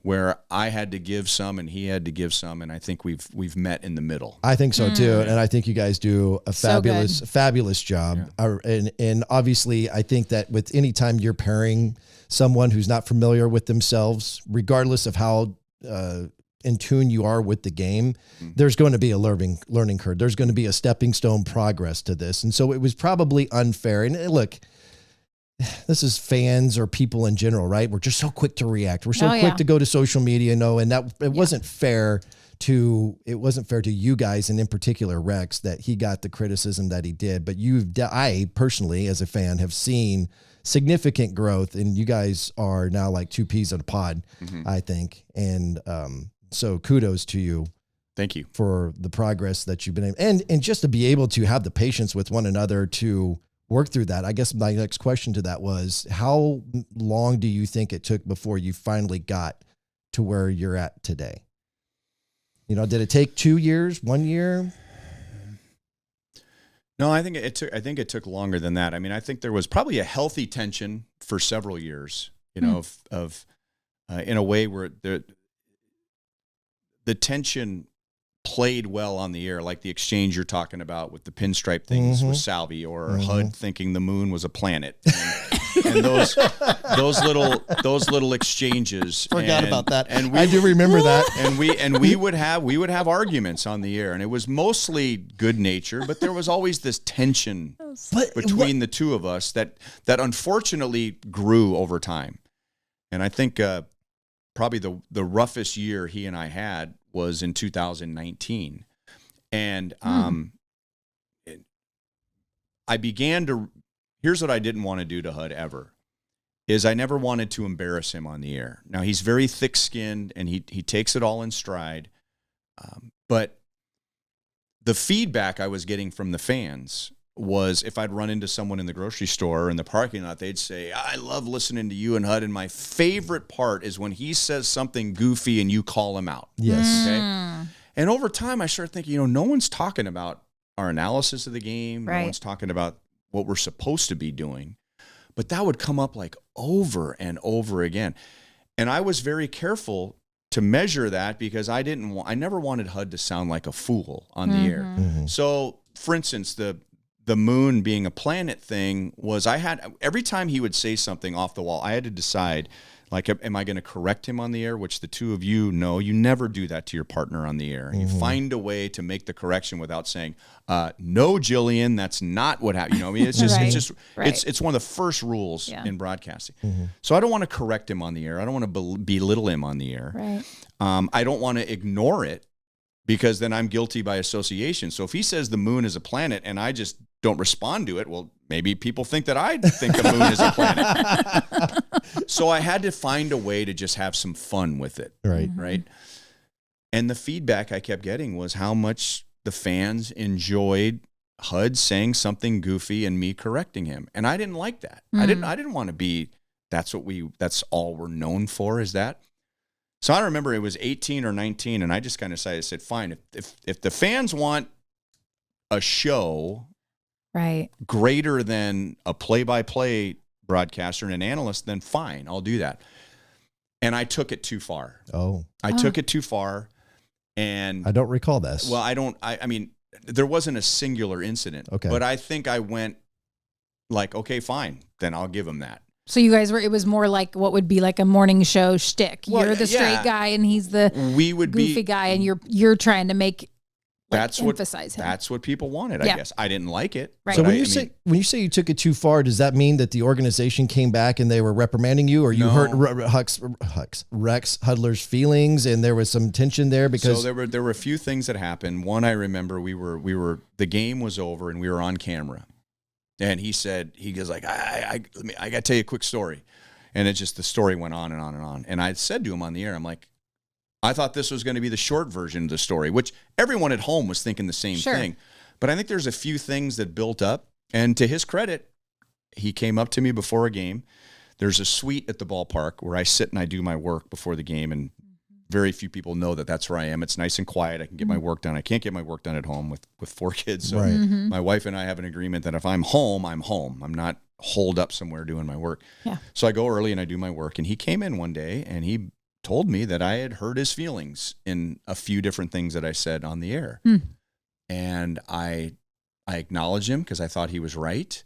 where I had to give some and he had to give some, and I think we've met in the middle. I think so too, and I think you guys do a fabulous job. Yeah. And obviously, I think that with any time you're pairing someone who's not familiar with themselves, regardless of how in tune you are with the game, there's going to be a learning curve. There's going to be a stepping stone progress to this, and so it was probably unfair. And look, this is fans or people in general, right? We're just so quick to react. We're so quick to go to social media, and that it wasn't fair to you guys, and in particular Rex, that he got the criticism that he did. But I personally, as a fan, have seen significant growth, and you guys are now like two peas in a pod, I think. And so kudos to you. Thank you for the progress that you've been able, and just to be able to have the patience with one another to work through that. I guess my next question to that was, how long do you think it took before you finally got to where you're at today? Did it take 2 years, 1 year? No, I think it took longer than that. I mean, I think there was probably a healthy tension for several years, of in a way where the tension played well on the air, like the exchange you're talking about with the pinstripe things with Salvi, or HUD thinking the moon was a planet, and those little exchanges. Forgot about that. And I do remember that. And we would have arguments on the air, and it was mostly good nature, but there was always this tension between the two of us that unfortunately grew over time. And I think probably the roughest year he and I had was in 2019. And I began to, here's what I didn't want to do to HUD ever, is I never wanted to embarrass him on the air. Now, he's very thick-skinned, and he takes it all in stride. But the feedback I was getting from the fans was, if I'd run into someone in the grocery store or in the parking lot, they'd say, I love listening to you and HUD, and my favorite part is when he says something goofy and you call him out. Yes. Okay. And over time, I started thinking, no one's talking about our analysis of the game. Right. No one's talking about what we're supposed to be doing. But that would come up over and over again. And I was very careful to measure that because I never wanted HUD to sound like a fool on the air. So, for instance, the moon being a planet thing was every time he would say something off the wall, I had to decide, like, am I going to correct him on the air? Which the two of you know, you never do that to your partner on the air. You find a way to make the correction without saying, no, Jillian, that's not what happened. You know, I mean, it's just, it's one of the first rules in broadcasting. So I don't want to correct him on the air. I don't want to belittle him on the air. Right. I don't want to ignore it because then I'm guilty by association. So if he says the moon is a planet and I just don't respond to it, well, maybe people think that I think the moon is a planet. So I had to find a way to just have some fun with it. Right. And the feedback I kept getting was how much the fans enjoyed HUD saying something goofy and me correcting him. And I didn't like that. I didn't want to be, that's all we're known for, is that. So I remember it was 18 or 19 and I just kind of decided, I said, fine, if the fans want a show greater than a play-by-play broadcaster and an analyst, then fine, I'll do that. And I took it too far. I took it too far. And I don't recall this. Well, I mean, there wasn't a singular incident. Okay. But I think I went like, okay, fine, then I'll give him that. So you guys it was more like what would be like a morning show shtick. Well, you're the straight guy and he's the goofy guy, and you're trying to make emphasize him. That's what people wanted, I guess. I didn't like it. Right. So when you say you took it too far, does that mean that the organization came back and they were reprimanding you, or you hurt Rex Hudler's feelings and there was some tension there? Because so there were a few things that happened. One, I remember the game was over and we were on camera, and he goes like, I got to tell you a quick story, and it just, the story went on and on and on. And I said to him on the air, I'm like, I thought this was going to be the short version of the story, which everyone at home was thinking the same thing. But I think there's a few things that built up. And to his credit, he came up to me before a game. There's a suite at the ballpark where I sit and I do my work before the game. And very few people know that that's where I am. It's nice and quiet. I can get my work done. I can't get my work done at home with 4 kids. So my wife and I have an agreement that if I'm home, I'm home. I'm not holed up somewhere doing my work. Yeah. So I go early and I do my work. And he came in one day and he told me that I had hurt his feelings in a few different things that I said on the air. And I acknowledged him because I thought he was right.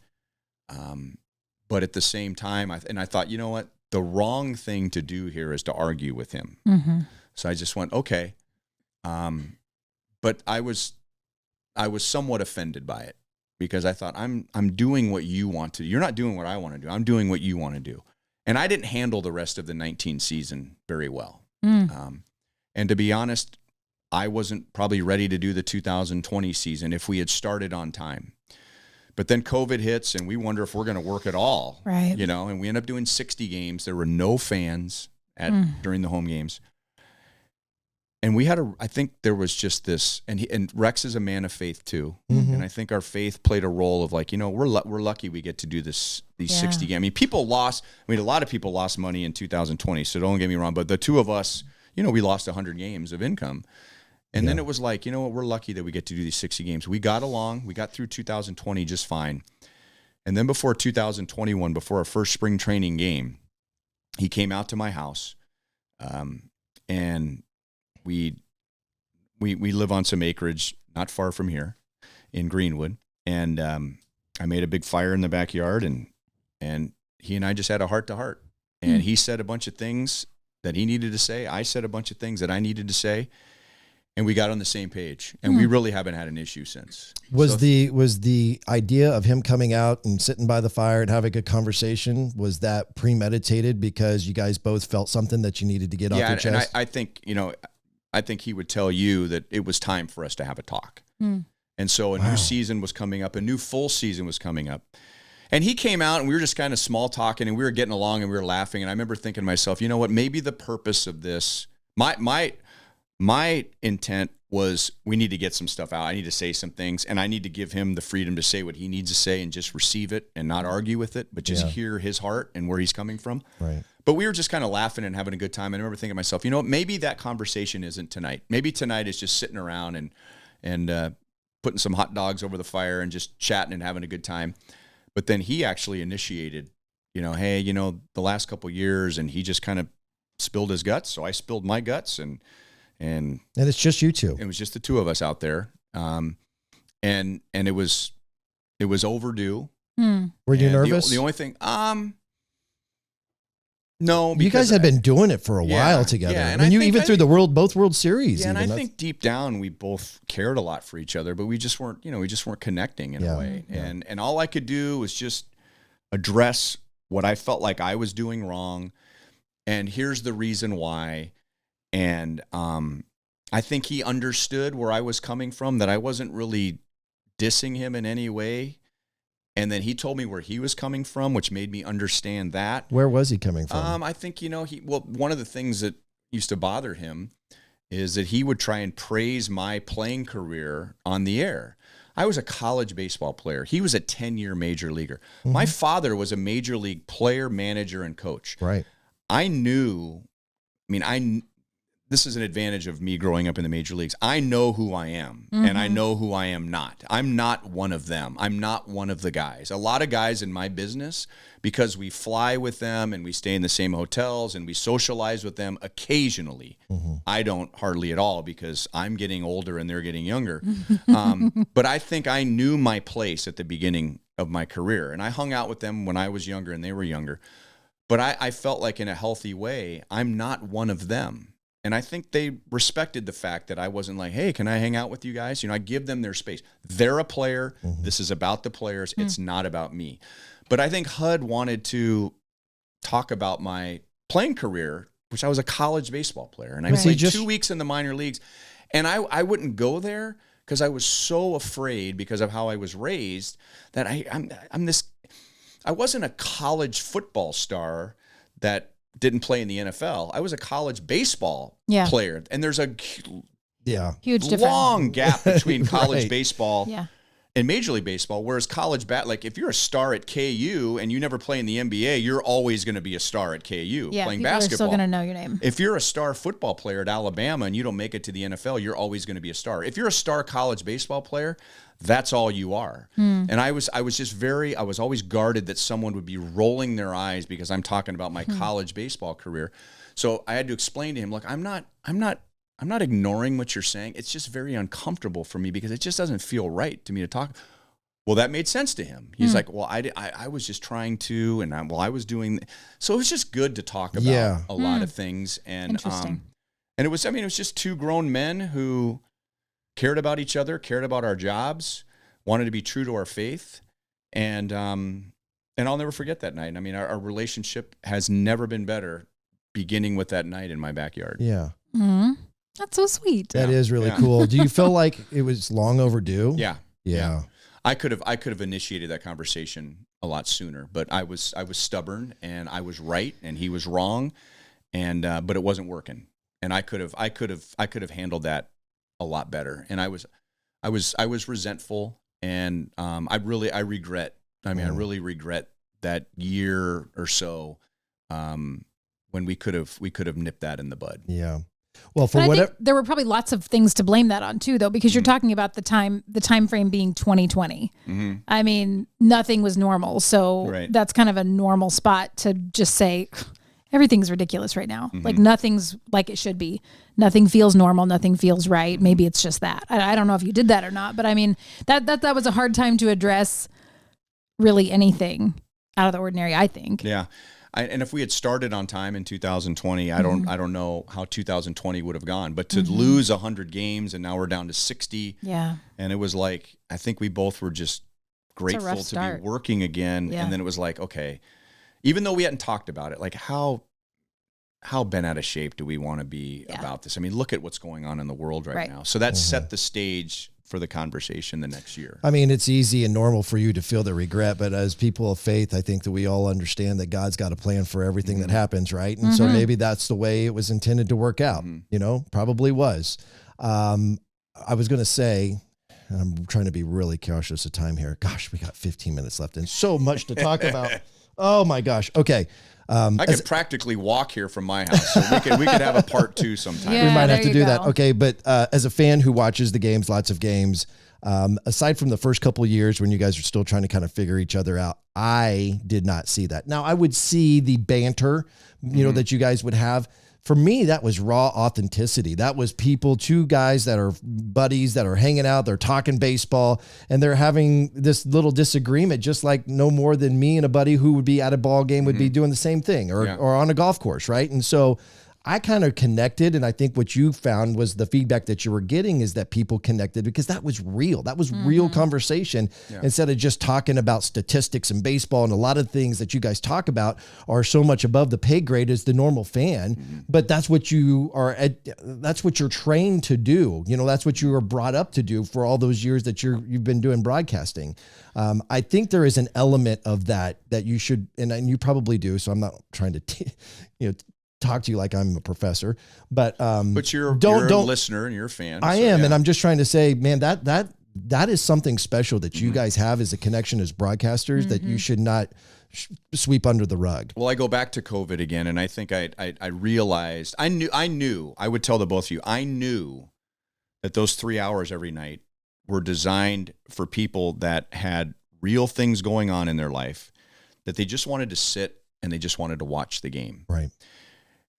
But at the same time, I thought, you know what? The wrong thing to do here is to argue with him. So I just went, okay. But I was somewhat offended by it because I thought, I'm doing what you want to do. You're not doing what I want to do. I'm doing what you want to do. And I didn't handle the rest of the 19 season very well. And to be honest, I wasn't probably ready to do the 2020 season if we had started on time. But then COVID hits and we wonder if we're going to work at all. Right. You know, and we end up doing 60 games. There were no fans during the home games. And we had I think there was just this, and Rex is a man of faith too. And I think our faith played a role of like, you know, we're lucky we get to do these 60 games. I mean, a lot of people lost money in 2020, so don't get me wrong, but the two of us, you know, we lost 100 games of income. And then it was like, you know what, we're lucky that we get to do these 60 games. We got along, we got through 2020 just fine. And then before 2021, before our first spring training game, he came out to my house, and we live on some acreage not far from here in Greenwood. And I made a big fire in the backyard, and he and I just had a heart-to-heart. And he said a bunch of things that he needed to say. I said a bunch of things that I needed to say. And we got on the same page. And we really haven't had an issue since. Was the idea of him coming out and sitting by the fire and having a conversation, was that premeditated because you guys both felt something that you needed to get off your chest? And I think, you know, I think he would tell you that it was time for us to have a talk. And so a new season was coming up, a new full season was coming up. And he came out and we were just kind of small talking and we were getting along and we were laughing. And I remember thinking to myself, you know what, maybe the purpose of this, my intent was we need to get some stuff out. I need to say some things and I need to give him the freedom to say what he needs to say and just receive it and not argue with it, but just hear his heart and where he's coming from. Right. But we were just kind of laughing and having a good time. I remember thinking to myself, you know what, maybe that conversation isn't tonight. Maybe tonight is just sitting around and putting some hot dogs over the fire and just chatting and having a good time. But then he actually initiated, you know, hey, you know, the last couple of years, and he just kind of spilled his guts, so I spilled my guts, and it's just you two. it was just the two of us out there. And it was overdue. Were you And nervous? The only thing, no, you guys had been doing it for a while together. Yeah, I mean, you even through both World Series. Yeah, and even. I think deep down we both cared a lot for each other, but we just weren't connecting in a way. Yeah. And all I could do was just address what I felt like I was doing wrong, and here's the reason why. And I think he understood where I was coming from, that I wasn't really dissing him in any way. And then he told me where he was coming from, which made me understand that. Where was he coming from? I think, one of the things that used to bother him is that he would try and praise my playing career on the air. I was a college baseball player. He was a 10-year major leaguer. Mm-hmm. My father was a major league player, manager, and coach. Right. This is an advantage of me growing up in the major leagues. I know who I am, and I know who I am not. I'm not one of them. I'm not one of the guys. A lot of guys in my business, because we fly with them and we stay in the same hotels and we socialize with them occasionally. I don't hardly at all, because I'm getting older and they're getting younger. But I think I knew my place at the beginning of my career, and I hung out with them when I was younger and they were younger. But I felt like, in a healthy way, I'm not one of them. And I think they respected the fact that I wasn't like, hey, can I hang out with you guys? I give them their space. They're a player. This is about the players. It's not about me. But I think HUD wanted to talk about my playing career, which I was a college baseball player. And I played 2 weeks in the minor leagues. And I wouldn't go there because I was so afraid, because of how I was raised, that I wasn't a college football star that didn't play in the NFL. I was a college baseball player. And there's a huge difference. Long gap between college Right. baseball and Major League Baseball, whereas college like if you're a star at KU and you never play in the NBA, you're always going to be a star at KU playing people basketball. are still going to know your name. If you're a star football player at Alabama and you don't make it to the NFL, you're always going to be a star. If you're a star college baseball player, that's all you are. And I was always guarded that someone would be rolling their eyes because I'm talking about my college baseball career. So I had to explain to him, look, I'm not ignoring what you're saying. It's just very uncomfortable for me because it just doesn't feel right to me to talk. Well, that made sense to him. He's like, well, I was just trying to, and I was doing. So it was just good to talk about a lot of things. And Interesting. And it was just two grown men who cared about each other, cared about our jobs, wanted to be true to our faith. And I'll never forget that night. I mean, our relationship has never been better, beginning with that night in my backyard. Yeah. Mm-hmm. That's so sweet. That is really cool. Do you feel like it was long overdue? Yeah. I could have initiated that conversation a lot sooner, but I was stubborn and I was right and he was wrong, and but it wasn't working. And I could have handled that a lot better. And I was resentful, and I regret. I really regret that year or so when we could have nipped that in the bud. Yeah. Well, for but whatever, I think there were probably lots of things to blame that on too, though, because you're talking about the time frame being 2020. Mm-hmm. I mean, nothing was normal, so that's kind of a normal spot to just say everything's ridiculous right now. Like nothing's like it should be. Nothing feels normal. Nothing feels right. Maybe it's just that. I don't know if you did that or not, but I mean that was a hard time to address. Really, anything out of the ordinary, I think. Yeah. And if we had started on time in 2020, I don't know how 2020 would have gone. But to lose 100 games and now we're down to 60. Yeah. And it was like, I think we both were just grateful to be working again. Yeah. And then it was like, okay, even though we hadn't talked about it, like how bent out of shape do we want to be about this? I mean, look at what's going on in the world right now. So that set the stage for the conversation the next year. I mean, it's easy and normal for you to feel the regret, but as people of faith, I think that we all understand that God's got a plan for everything that happens, right? And so maybe that's the way it was intended to work out, probably was. I was going to say, and I'm trying to be really cautious of time here. Gosh, we got 15 minutes left and so much to talk about. Oh my gosh. Okay. I could practically walk here from my house, so we could have a part 2 sometime. Yeah, we might have to there do you that. go. Okay, but as a fan who watches the games, lots of games, Aside from the first couple of years when you guys are still trying to kind of figure each other out, I did not see that. Now I would see the banter, that you guys would have. For me, that was raw authenticity. That was two guys that are buddies that are hanging out, they're talking baseball, and they're having this little disagreement, just like no more than me and a buddy who would be at a ball game would be doing the same thing, or on a golf course, right? And so I kind of connected, and I think what you found was the feedback that you were getting is that people connected because that was real. That was real conversation instead of just talking about statistics and baseball, and a lot of things that you guys talk about are so much above the pay grade as the normal fan, but that's what you are that's what you're trained to do. That's what you were brought up to do for all those years that you've been doing broadcasting. I think there is an element of that you should, and you probably do. So I'm not trying to, talk to you like I'm a professor, but you're a listener and you're a fan. I am. And I'm just trying to say, man, that is something special that you guys have as a connection as broadcasters that you should not sweep under the rug. Well, I go back to COVID again. And I think I realized, I knew, I would tell the both of you, I knew that those 3 hours every night were designed for people that had real things going on in their life, that they just wanted to sit and they just wanted to watch the game. Right.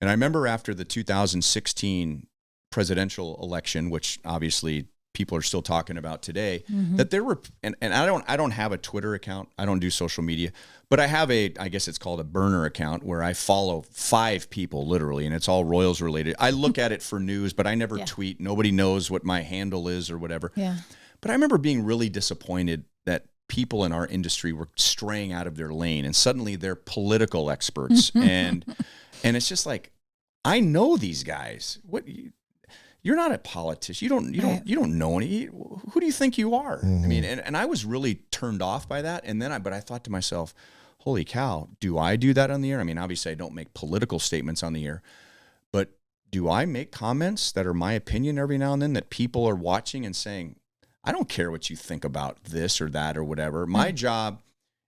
And I remember after the 2016 presidential election, which obviously people are still talking about today, that there were, and I don't have a Twitter account. I don't do social media, but I have I guess it's called a burner account where I follow 5 people literally, and it's all Royals related. I look at it for news, but I never tweet. Nobody knows what my handle is or whatever. Yeah. But I remember being really disappointed that people in our industry were straying out of their lane, and suddenly they're political experts. And it's just like, I know these guys. You're not a politician. You don't know any. Who do you think you are? I mean, and I was really turned off by that. And then but I thought to myself, holy cow, do I do that on the air? I mean, obviously I don't make political statements on the air, but do I make comments that are my opinion every now and then that people are watching and saying, I don't care what you think about this or that or whatever. My job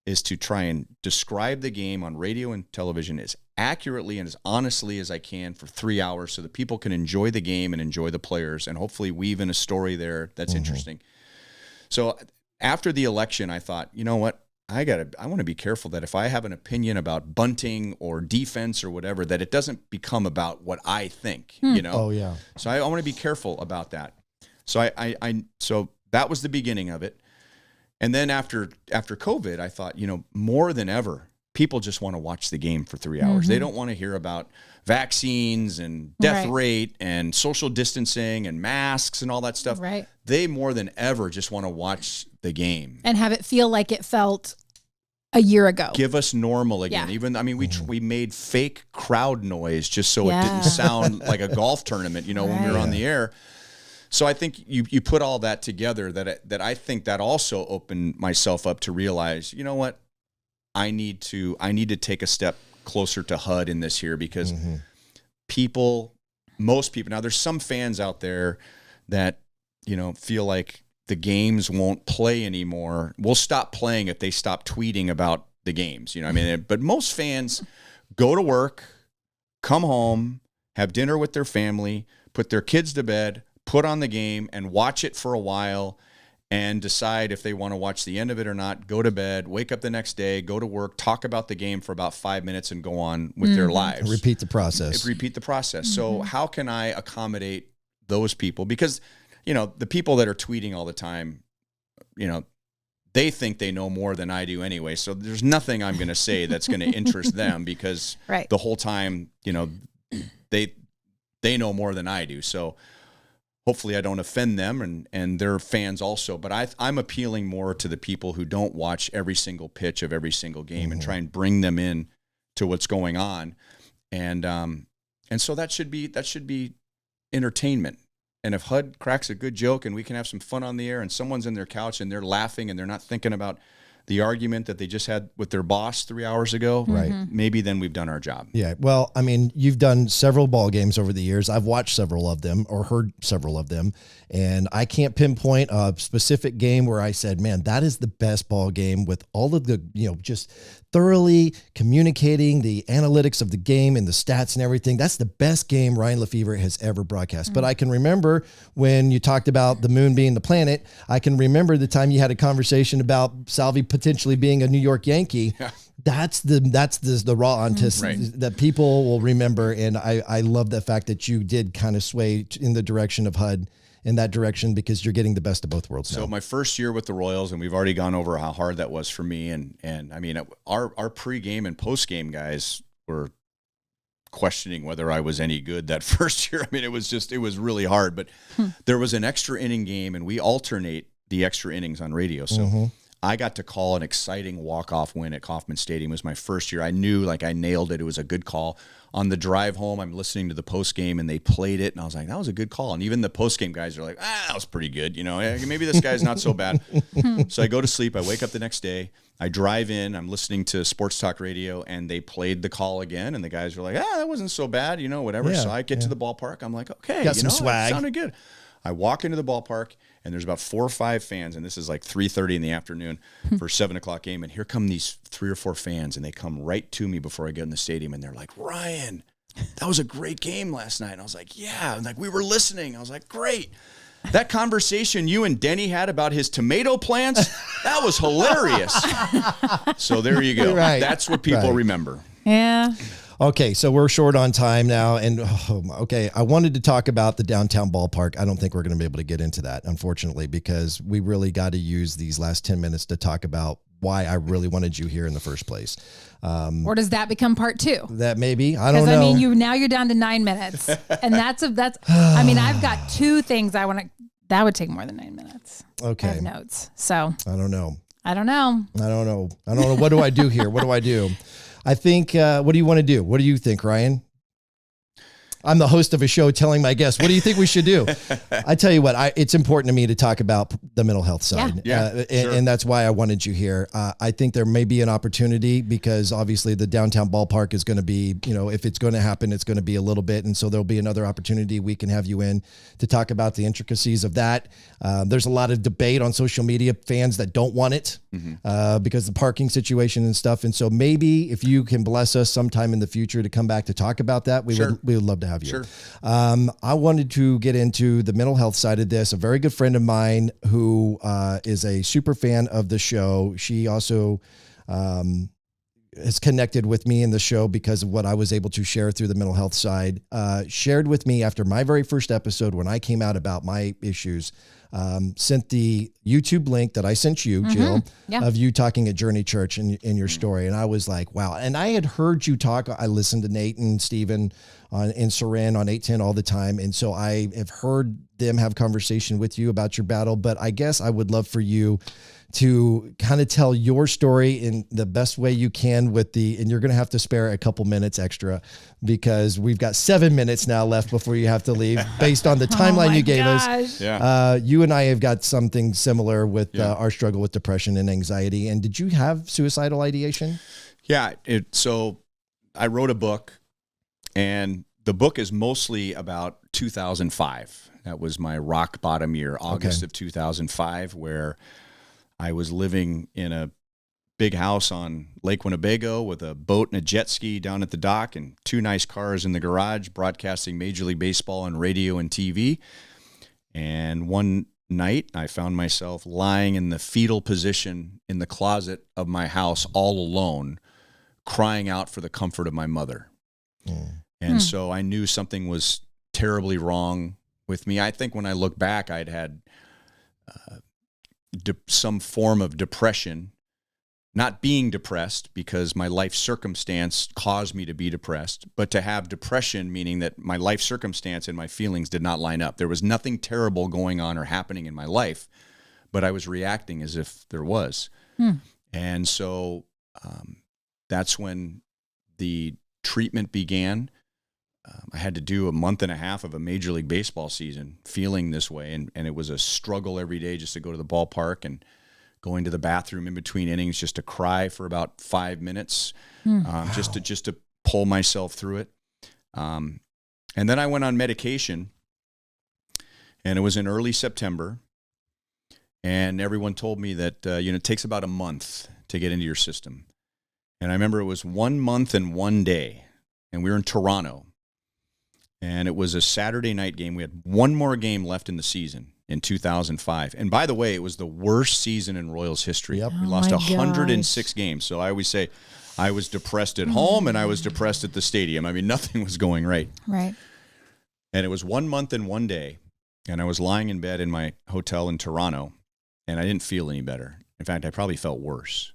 is to try and describe the game on radio and television as accurately and as honestly as I can for 3 hours so that people can enjoy the game and enjoy the players and hopefully weave in a story there that's interesting. So after the election, I thought, you know what? I want to be careful that if I have an opinion about bunting or defense or whatever, that it doesn't become about what I think, Oh yeah. So I want to be careful about that. So so that was the beginning of it. And then after COVID, I thought, more than ever, people just want to watch the game for 3 hours. They don't want to hear about vaccines and death rate and social distancing and masks and all that stuff. Right. They more than ever just want to watch the game. And have it feel like it felt a year ago. Give us normal again. Yeah. We made fake crowd noise just so it didn't sound like a golf tournament, when we were on the air. So I think you put all that together that I think that also opened myself up to realize, you know what, I need to take a step closer to HUD in this here because most people, now there's some fans out there that, feel like the games won't play anymore. We'll stop playing if they stop tweeting about the games, but most fans go to work, come home, have dinner with their family, put their kids to bed, put on the game and watch it for a while and decide if they want to watch the end of it or not, go to bed, wake up the next day, go to work, talk about the game for about 5 minutes and go on with their lives. Repeat the process. So how can I accommodate those people? Because, the people that are tweeting all the time, they think they know more than I do anyway. So there's nothing I'm going to say that's going to interest them because the whole time, they know more than I do. So hopefully I don't offend them and their fans also. But I'm appealing more to the people who don't watch every single pitch of every single game and try and bring them in to what's going on. And so that should be entertainment. And if HUD cracks a good joke and we can have some fun on the air and someone's in their couch and they're laughing and they're not thinking about the argument that they just had with their boss 3 hours ago, maybe then we've done our job. Yeah. Well, I mean, you've done several ball games over the years. I've watched several of them or heard several of them. And I can't pinpoint a specific game where I said, man, that is the best ball game with all of the, just thoroughly communicating the analytics of the game and the stats and everything. That's the best game Ryan Lefevre has ever broadcast. But I can remember when you talked about the moon being the planet. I can remember the time you had a conversation about Salvi potentially being a New York Yankee. Yeah. That's the raw honest that people will remember. And I love the fact that you did kind of sway in the direction of HUD in that direction, because you're getting the best of both worlds. So now. My first year with the Royals, and we've already gone over how hard that was for me. And I mean, our pregame and postgame guys were questioning whether I was any good that first year. I mean, it was really hard, but there was an extra inning game, and we alternate the extra innings on radio. So I got to call an exciting walk-off win at Kauffman Stadium. It was my first year. I knew, like, I nailed it. It was a good call. On the drive home, I'm listening to the post-game, and they played it, and I was like, that was a good call. And even the post-game guys are like, that was pretty good. You know, maybe this guy's not so bad. So I go to sleep. I wake up the next day. I drive in. I'm listening to Sports Talk Radio, and they played the call again, and the guys were like, that wasn't so bad, you know, whatever. Yeah, so I get to the ballpark. I'm like, okay, got some swag. It sounded good. I walk into the ballpark, and there's about 4 or 5 fans, and this is like 3:30 in the afternoon for a 7 o'clock game, and here come these 3 or 4 fans, and they come right to me before I get in the stadium, and they're like, Ryan, that was a great game last night. And I was like, yeah, and like, we were listening. I was like, great. That conversation you and Denny had about his tomato plants, that was hilarious. So there you go. Right. That's what people remember. Yeah. Okay, so we're short on time now. And I wanted to talk about the downtown ballpark. I don't think we're going to be able to get into that, unfortunately, because we really got to use these last 10 minutes to talk about why I really wanted you here in the first place. Or does that become part 2? That maybe, I don't know. Because I mean, you're down to 9 minutes, and that's. I mean, I've got 2 things I want to. That would take more than 9 minutes. Okay. I have notes, so I don't know. What do I do here? What do I do? I think, what do you want to do? What do you think, Ryan? I'm the host of a show telling my guests, what do you think we should do? I tell you what, it's important to me to talk about the mental health side. Yeah. Sure. And that's why I wanted you here. I think there may be an opportunity, because obviously the downtown ballpark is going to be, if it's going to happen, it's going to be a little bit. And so there'll be another opportunity we can have you in to talk about the intricacies of that. There's a lot of debate on social media, fans that don't want it because of the parking situation and stuff. And so maybe if you can bless us sometime in the future to come back to talk about that, we would love to have you. Sure. I wanted to get into the mental health side of this. A very good friend of mine who is a super fan of the show. She also has connected with me in the show because of what I was able to share through the mental health side. Shared with me after my very first episode when I came out about my issues. Sent the YouTube link that I sent you, Jill, of you talking at Journey Church in your story. And I was like, wow. And I had heard you talk. I listened to Nate and Steven in Saran on 810 all the time. And so I have heard them have conversation with you about your battle, but I guess I would love for you to kind of tell your story in the best way you can and you're going to have to spare a couple minutes extra because we've got 7 minutes now left before you have to leave based on the timeline you gave us. Yeah. You and I have got something similar with our struggle with depression and anxiety. And did you have suicidal ideation? Yeah. So I wrote a book, and the book is mostly about 2005. That was my rock bottom year, August of 2005, where I was living in a big house on Lake Winnebago with a boat and a jet ski down at the dock and 2 nice cars in the garage, broadcasting Major League Baseball on radio and TV. And one night I found myself lying in the fetal position in the closet of my house all alone, crying out for the comfort of my mother. And so I knew something was terribly wrong with me. I think when I look back, I'd had some form of depression, not being depressed because my life circumstance caused me to be depressed, but to have depression, meaning that my life circumstance and my feelings did not line up. There was nothing terrible going on or happening in my life, but I was reacting as if there was. And so that's when the treatment began. I had to do a month and a half of a Major League Baseball season feeling this way, and it was a struggle every day just to go to the ballpark and going to the bathroom in between innings just to cry for about 5 minutes, just to pull myself through it. And then I went on medication, and it was in early September, and everyone told me that it takes about a month to get into your system. And I remember it was 1 month and 1 day, and we were in Toronto. And it was a Saturday night game. We had one more game left in the season in 2005. And by the way, it was the worst season in Royals history. Yep. We Oh lost my 106 games. So I always say I was depressed at home and I was depressed at the stadium. I mean, nothing was going right. Right. And it was 1 month and 1 day. And I was lying in bed in my hotel in Toronto, and I didn't feel any better. In fact, I probably felt worse.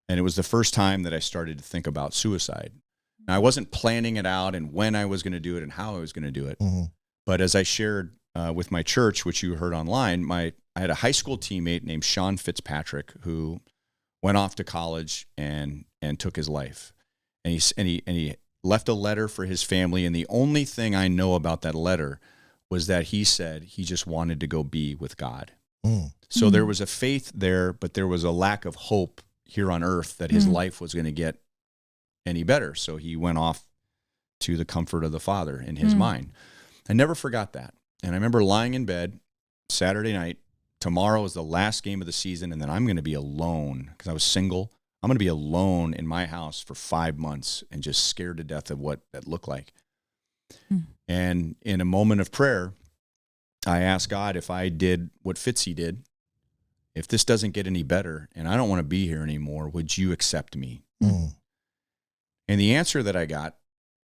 And it was the first time that I started to think about suicide. Now, I wasn't planning it out and when I was going to do it and how I was going to do it. Mm-hmm. But as I shared with my church, which you heard online, I had a high school teammate named Sean Fitzpatrick who went off to college and took his life. And he left a letter for his family. And the only thing I know about that letter was that he said he just wanted to go be with God. Mm. So there was a faith there, but there was a lack of hope here on earth that his life was going to get any better. So he went off to the comfort of the Father in his mind. I never forgot that. And I remember lying in bed Saturday night. Tomorrow is the last game of the season, and then I'm going to be alone because I was single. I'm going to be alone in my house for 5 months and just scared to death of what that looked like. And in a moment of prayer, I asked God if I did what Fitzy did, if this doesn't get any better and I don't want to be here anymore, would you accept me? Mm. And the answer that I got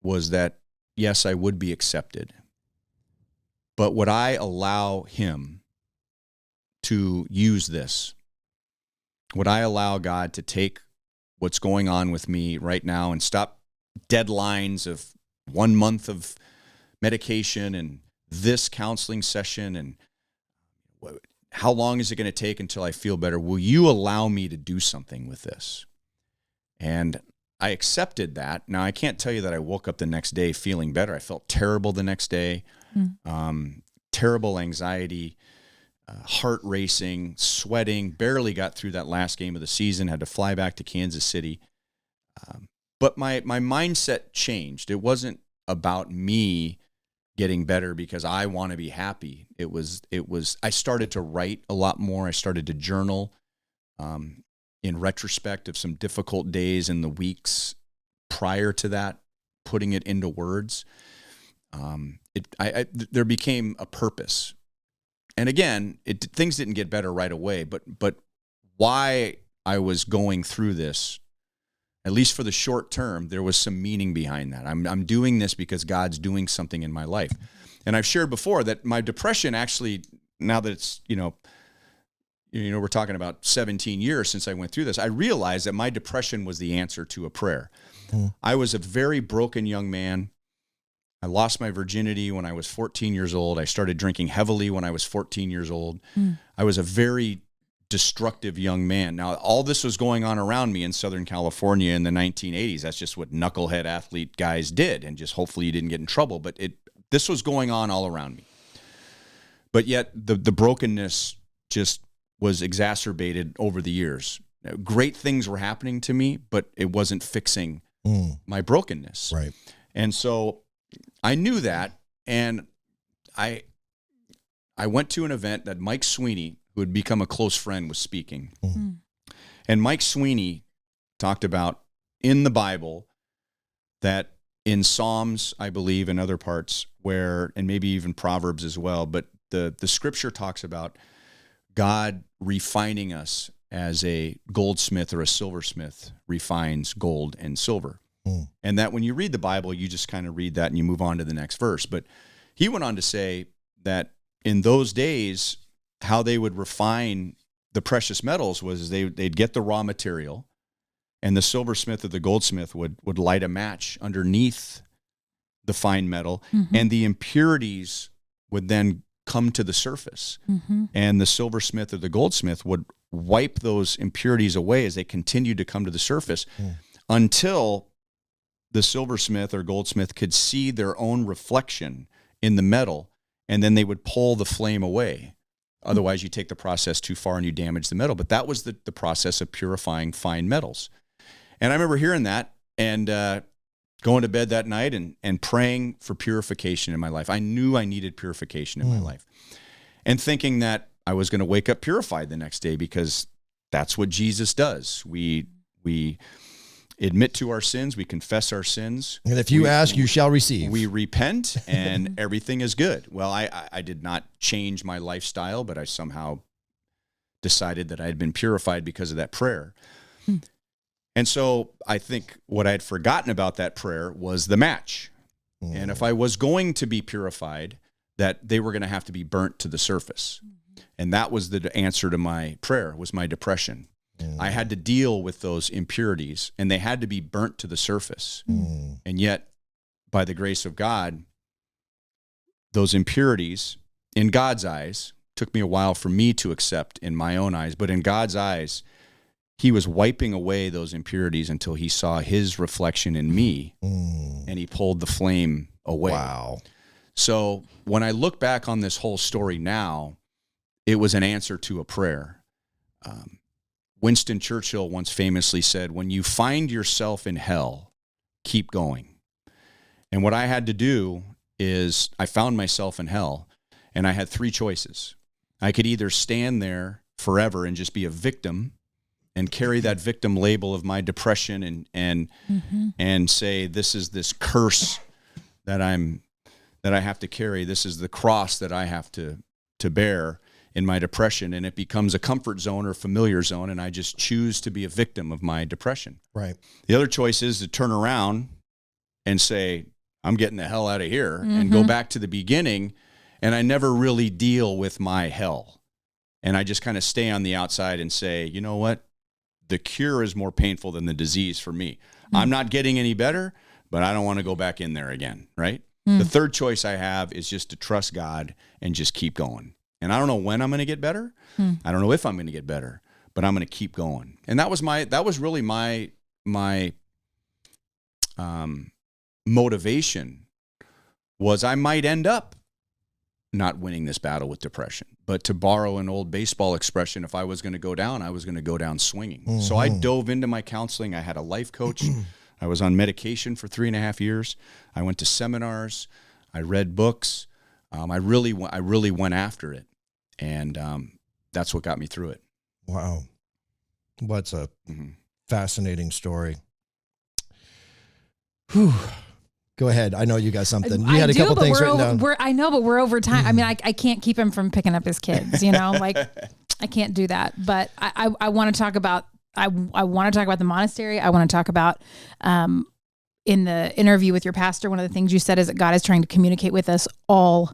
was that, yes, I would be accepted. But would I allow him to use this? Would I allow God to take what's going on with me right now and stop deadlines of 1 month of medication and this counseling session and how long is it going to take until I feel better? Will you allow me to do something with this? And I accepted that. Now, I can't tell you that I woke up the next day feeling better. I felt terrible the next day, terrible anxiety, heart racing, sweating, barely got through that last game of the season, had to fly back to Kansas City. But my mindset changed. It wasn't about me getting better because I want to be happy. It was, I started to write a lot more. I started to journal in retrospect of some difficult days in the weeks prior to that, putting it into words. There became a purpose. And again, things didn't get better right away, but why I was going through this, at least for the short term, there was some meaning behind that. I'm doing this because God's doing something in my life. And I've shared before that my depression actually, now that it's, we're talking about 17 years since I went through this, I realized that my depression was the answer to a prayer. I was a very broken young man. I lost my virginity when I was 14 years old. I started drinking heavily when I was 14 years old. I was a very destructive young man. Now, all this was going on around me in Southern California in the 1980s. That's just what knucklehead athlete guys did, and just hopefully you didn't get in trouble. But this was going on all around me. But yet the brokenness just was exacerbated over the years. Great things were happening to me, but it wasn't fixing my brokenness. Right. And so I knew that, and I went to an event that Mike Sweeney, who had become a close friend, was speaking. And Mike Sweeney talked about in the Bible that in Psalms, I believe, and other parts where, and maybe even Proverbs as well, but the scripture talks about God refining us as a goldsmith or a silversmith refines gold and silver. And that when you read the Bible, you just kind of read that and you move on to the next verse. But he went on to say that in those days, how they would refine the precious metals was they'd get the raw material, and the silversmith or the goldsmith would light a match underneath the fine metal, and the impurities would then come to the surface. And the silversmith or the goldsmith would wipe those impurities away as they continued to come to the surface until the silversmith or goldsmith could see their own reflection in the metal, and then they would pull the flame away. Otherwise, you take the process too far and you damage the metal. But that was the process of purifying fine metals. And I remember hearing that and going to bed that night and praying for purification in my life. I knew I needed purification in my life. And thinking that I was going to wake up purified the next day because that's what Jesus does. We admit to our sins, we confess our sins. And if you ask, you shall receive. We repent, and everything is good. Well, I did not change my lifestyle, but I somehow decided that I had been purified because of that prayer. And so I think what I had forgotten about that prayer was the match. And if I was going to be purified, that they were going to have to be burnt to the surface. And that was the answer to my prayer, was my depression. I had to deal with those impurities, and they had to be burnt to the surface. And yet, by the grace of God, those impurities, in God's eyes, took me a while for me to accept in my own eyes, but in God's eyes, he was wiping away those impurities until he saw his reflection in me, and he pulled the flame away. Wow. So when I look back on this whole story now, it was an answer to a prayer. Winston Churchill once famously said, when you find yourself in hell, keep going. And what I had to do is I found myself in hell, and I had three choices. I could either stand there forever and just be a victim and carry that victim label of my depression and say, this is this curse that I have to carry. This is the cross that I have to bear in my depression, and it becomes a comfort zone or familiar zone, and I just choose to be a victim of my depression. Right. The other choice is to turn around and say, I'm getting the hell out of here, and go back to the beginning, and I never really deal with my hell. And I just kind of stay on the outside and say, you know what? The cure is more painful than the disease for me. I'm not getting any better, but I don't want to go back in there again, right? The third choice I have is just to trust God and just keep going. And I don't know when I'm going to get better. I don't know if I'm going to get better, but I'm going to keep going. And that was really my motivation, was I might end up not winning this battle with depression. But to borrow an old baseball expression, if I was going to go down, I was going to go down swinging. So I dove into my counseling. I had a life coach. I was on medication for 3.5 years. I went to seminars. I read books. I really went after it. And that's what got me through it. Wow. What's a fascinating story. Whew. Go ahead. I know you got something. You had a couple things written down. I know, but we're over time. I mean, I can't keep him from picking up his kids, like I can't do that. But I want to talk about, I want to talk about the monastery. I want to talk about, in the interview with your pastor, one of the things you said is that God is trying to communicate with us all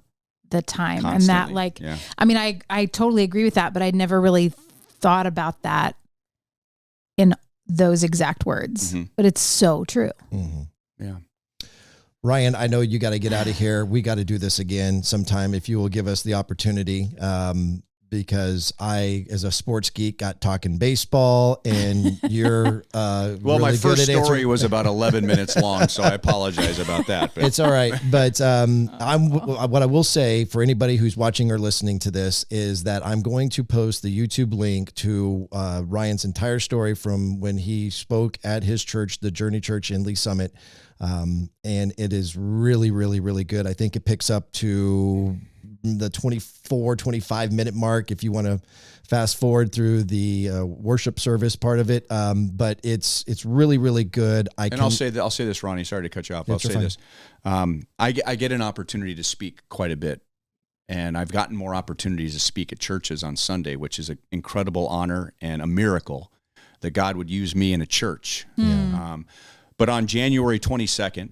the time. Constantly. And that I mean, I totally agree with that, but I'd never really thought about that in those exact words, but it's so true. Yeah. Ryan, I know you got to get out of here. We got to do this again sometime if you will give us the opportunity. Because I, as a sports geek, got talking baseball, and you're well, really my good first at answering. story was about 11 minutes long, so I apologize about that. But. It's all right. But what I will say for anybody who's watching or listening to this is that I'm going to post the YouTube link to Ryan's entire story from when he spoke at his church, the Journey Church in Lee Summit. And it is really, really, really good. I think it picks up to the 25 minute mark if you want to fast forward through the worship service part of it. But it's really, really good. I'll say this, Ronnie, sorry to cut you off. I'll say this. I get an opportunity to speak quite a bit, and I've gotten more opportunities to speak at churches on Sunday, which is an incredible honor and a miracle that God would use me in a church. But on January 22nd,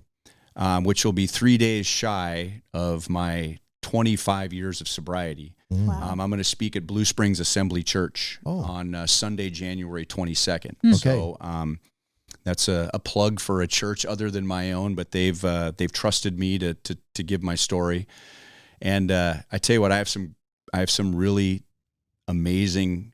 which will be 3 days shy of my 25 years of sobriety, I'm going to speak at Blue Springs Assembly Church on Sunday, January 22nd. Okay. So that's a plug for a church other than my own, but they've trusted me to give my story. And I tell you what, I have some really amazing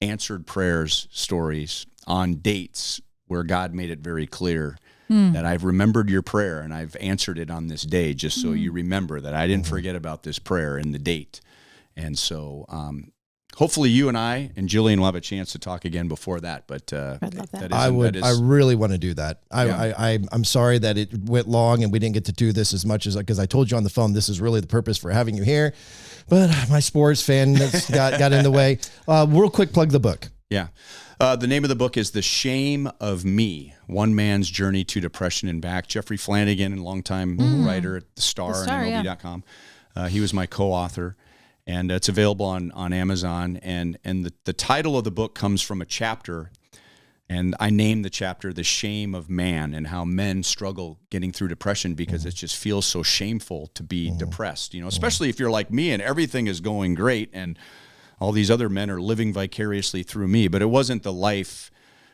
answered prayers stories on dates where God made it very clear that I've remembered your prayer and I've answered it on this day, just so you remember that I didn't forget about this prayer and the date. And so hopefully you and I and Jillian will have a chance to talk again before that. But I'd love that. I really want to do that. I'm sorry that it went long and we didn't get to do this as much as, because I told you on the phone, this is really the purpose for having you here. But my sports fan got in the way. Real quick, plug the book. Yeah. The name of the book is The Shame of Me, One Man's Journey to Depression and Back. Jeffrey Flanagan, a longtime writer at The Star and MLB.com. He was my co-author, and it's available on Amazon. And the title of the book comes from a chapter, and I named the chapter The Shame of Man, and how men struggle getting through depression because it just feels so shameful to be depressed, especially if you're like me and everything is going great and all these other men are living vicariously through me, but it wasn't the life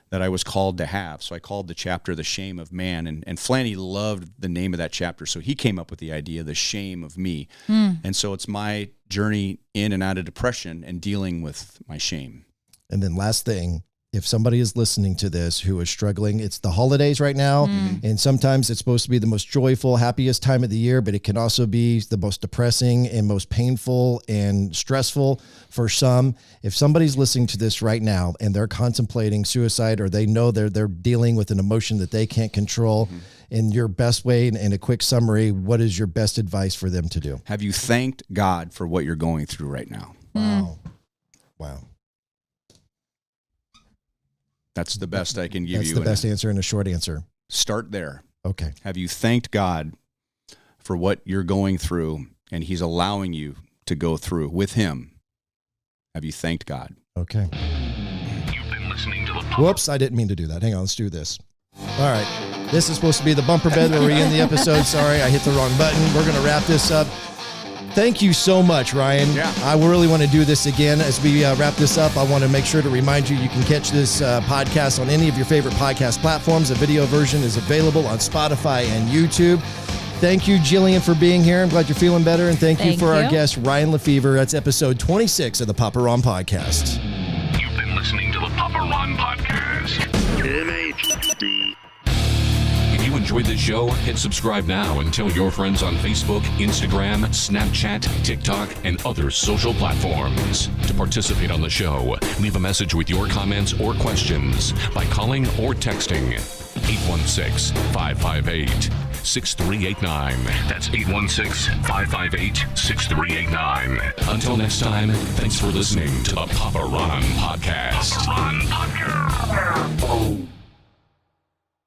that I was called to have. So I called the chapter The Shame of Man, and Flanny loved the name of that chapter. So he came up with the idea, The Shame of Me. And so it's my journey in and out of depression and dealing with my shame. And then last thing, if somebody is listening to this who is struggling, it's the holidays right now. And sometimes it's supposed to be the most joyful, happiest time of the year, but it can also be the most depressing and most painful and stressful for some. If somebody's listening to this right now and they're contemplating suicide, or they know they're dealing with an emotion that they can't control, in your best way, in a quick summary, what is your best advice for them to do? Have you thanked God for what you're going through right now? Wow. That's the best I can give you. That's the best answer and a short answer. Start there. Okay. Have you thanked God for what you're going through, and he's allowing you to go through with him? Have you thanked God? Okay. You've been listening to the Whoops, I didn't mean to do that. Hang on, let's do this. All right. This is supposed to be the bumper bed where we end the episode. Sorry, I hit the wrong button. We're going to wrap this up. Thank you so much, Ryan. Yeah. I really want to do this again. As we wrap this up, I want to make sure to remind you, you can catch this podcast on any of your favorite podcast platforms. A video version is available on Spotify and YouTube. Thank you, Jillian, for being here. I'm glad you're feeling better. And thank you for our guest, Ryan Lefevre. That's episode 26 of the Papa Ron Podcast. You've been listening to the Papa Ron Podcast. MHD. If you enjoyed this show, hit subscribe now and tell your friends on Facebook, Instagram, Snapchat, TikTok, and other social platforms. To participate on the show, leave a message with your comments or questions by calling or texting 816-558-6389. That's 816-558-6389. Until next time, thanks for listening to the Papa Ron Podcast. Papa Ron Podcast.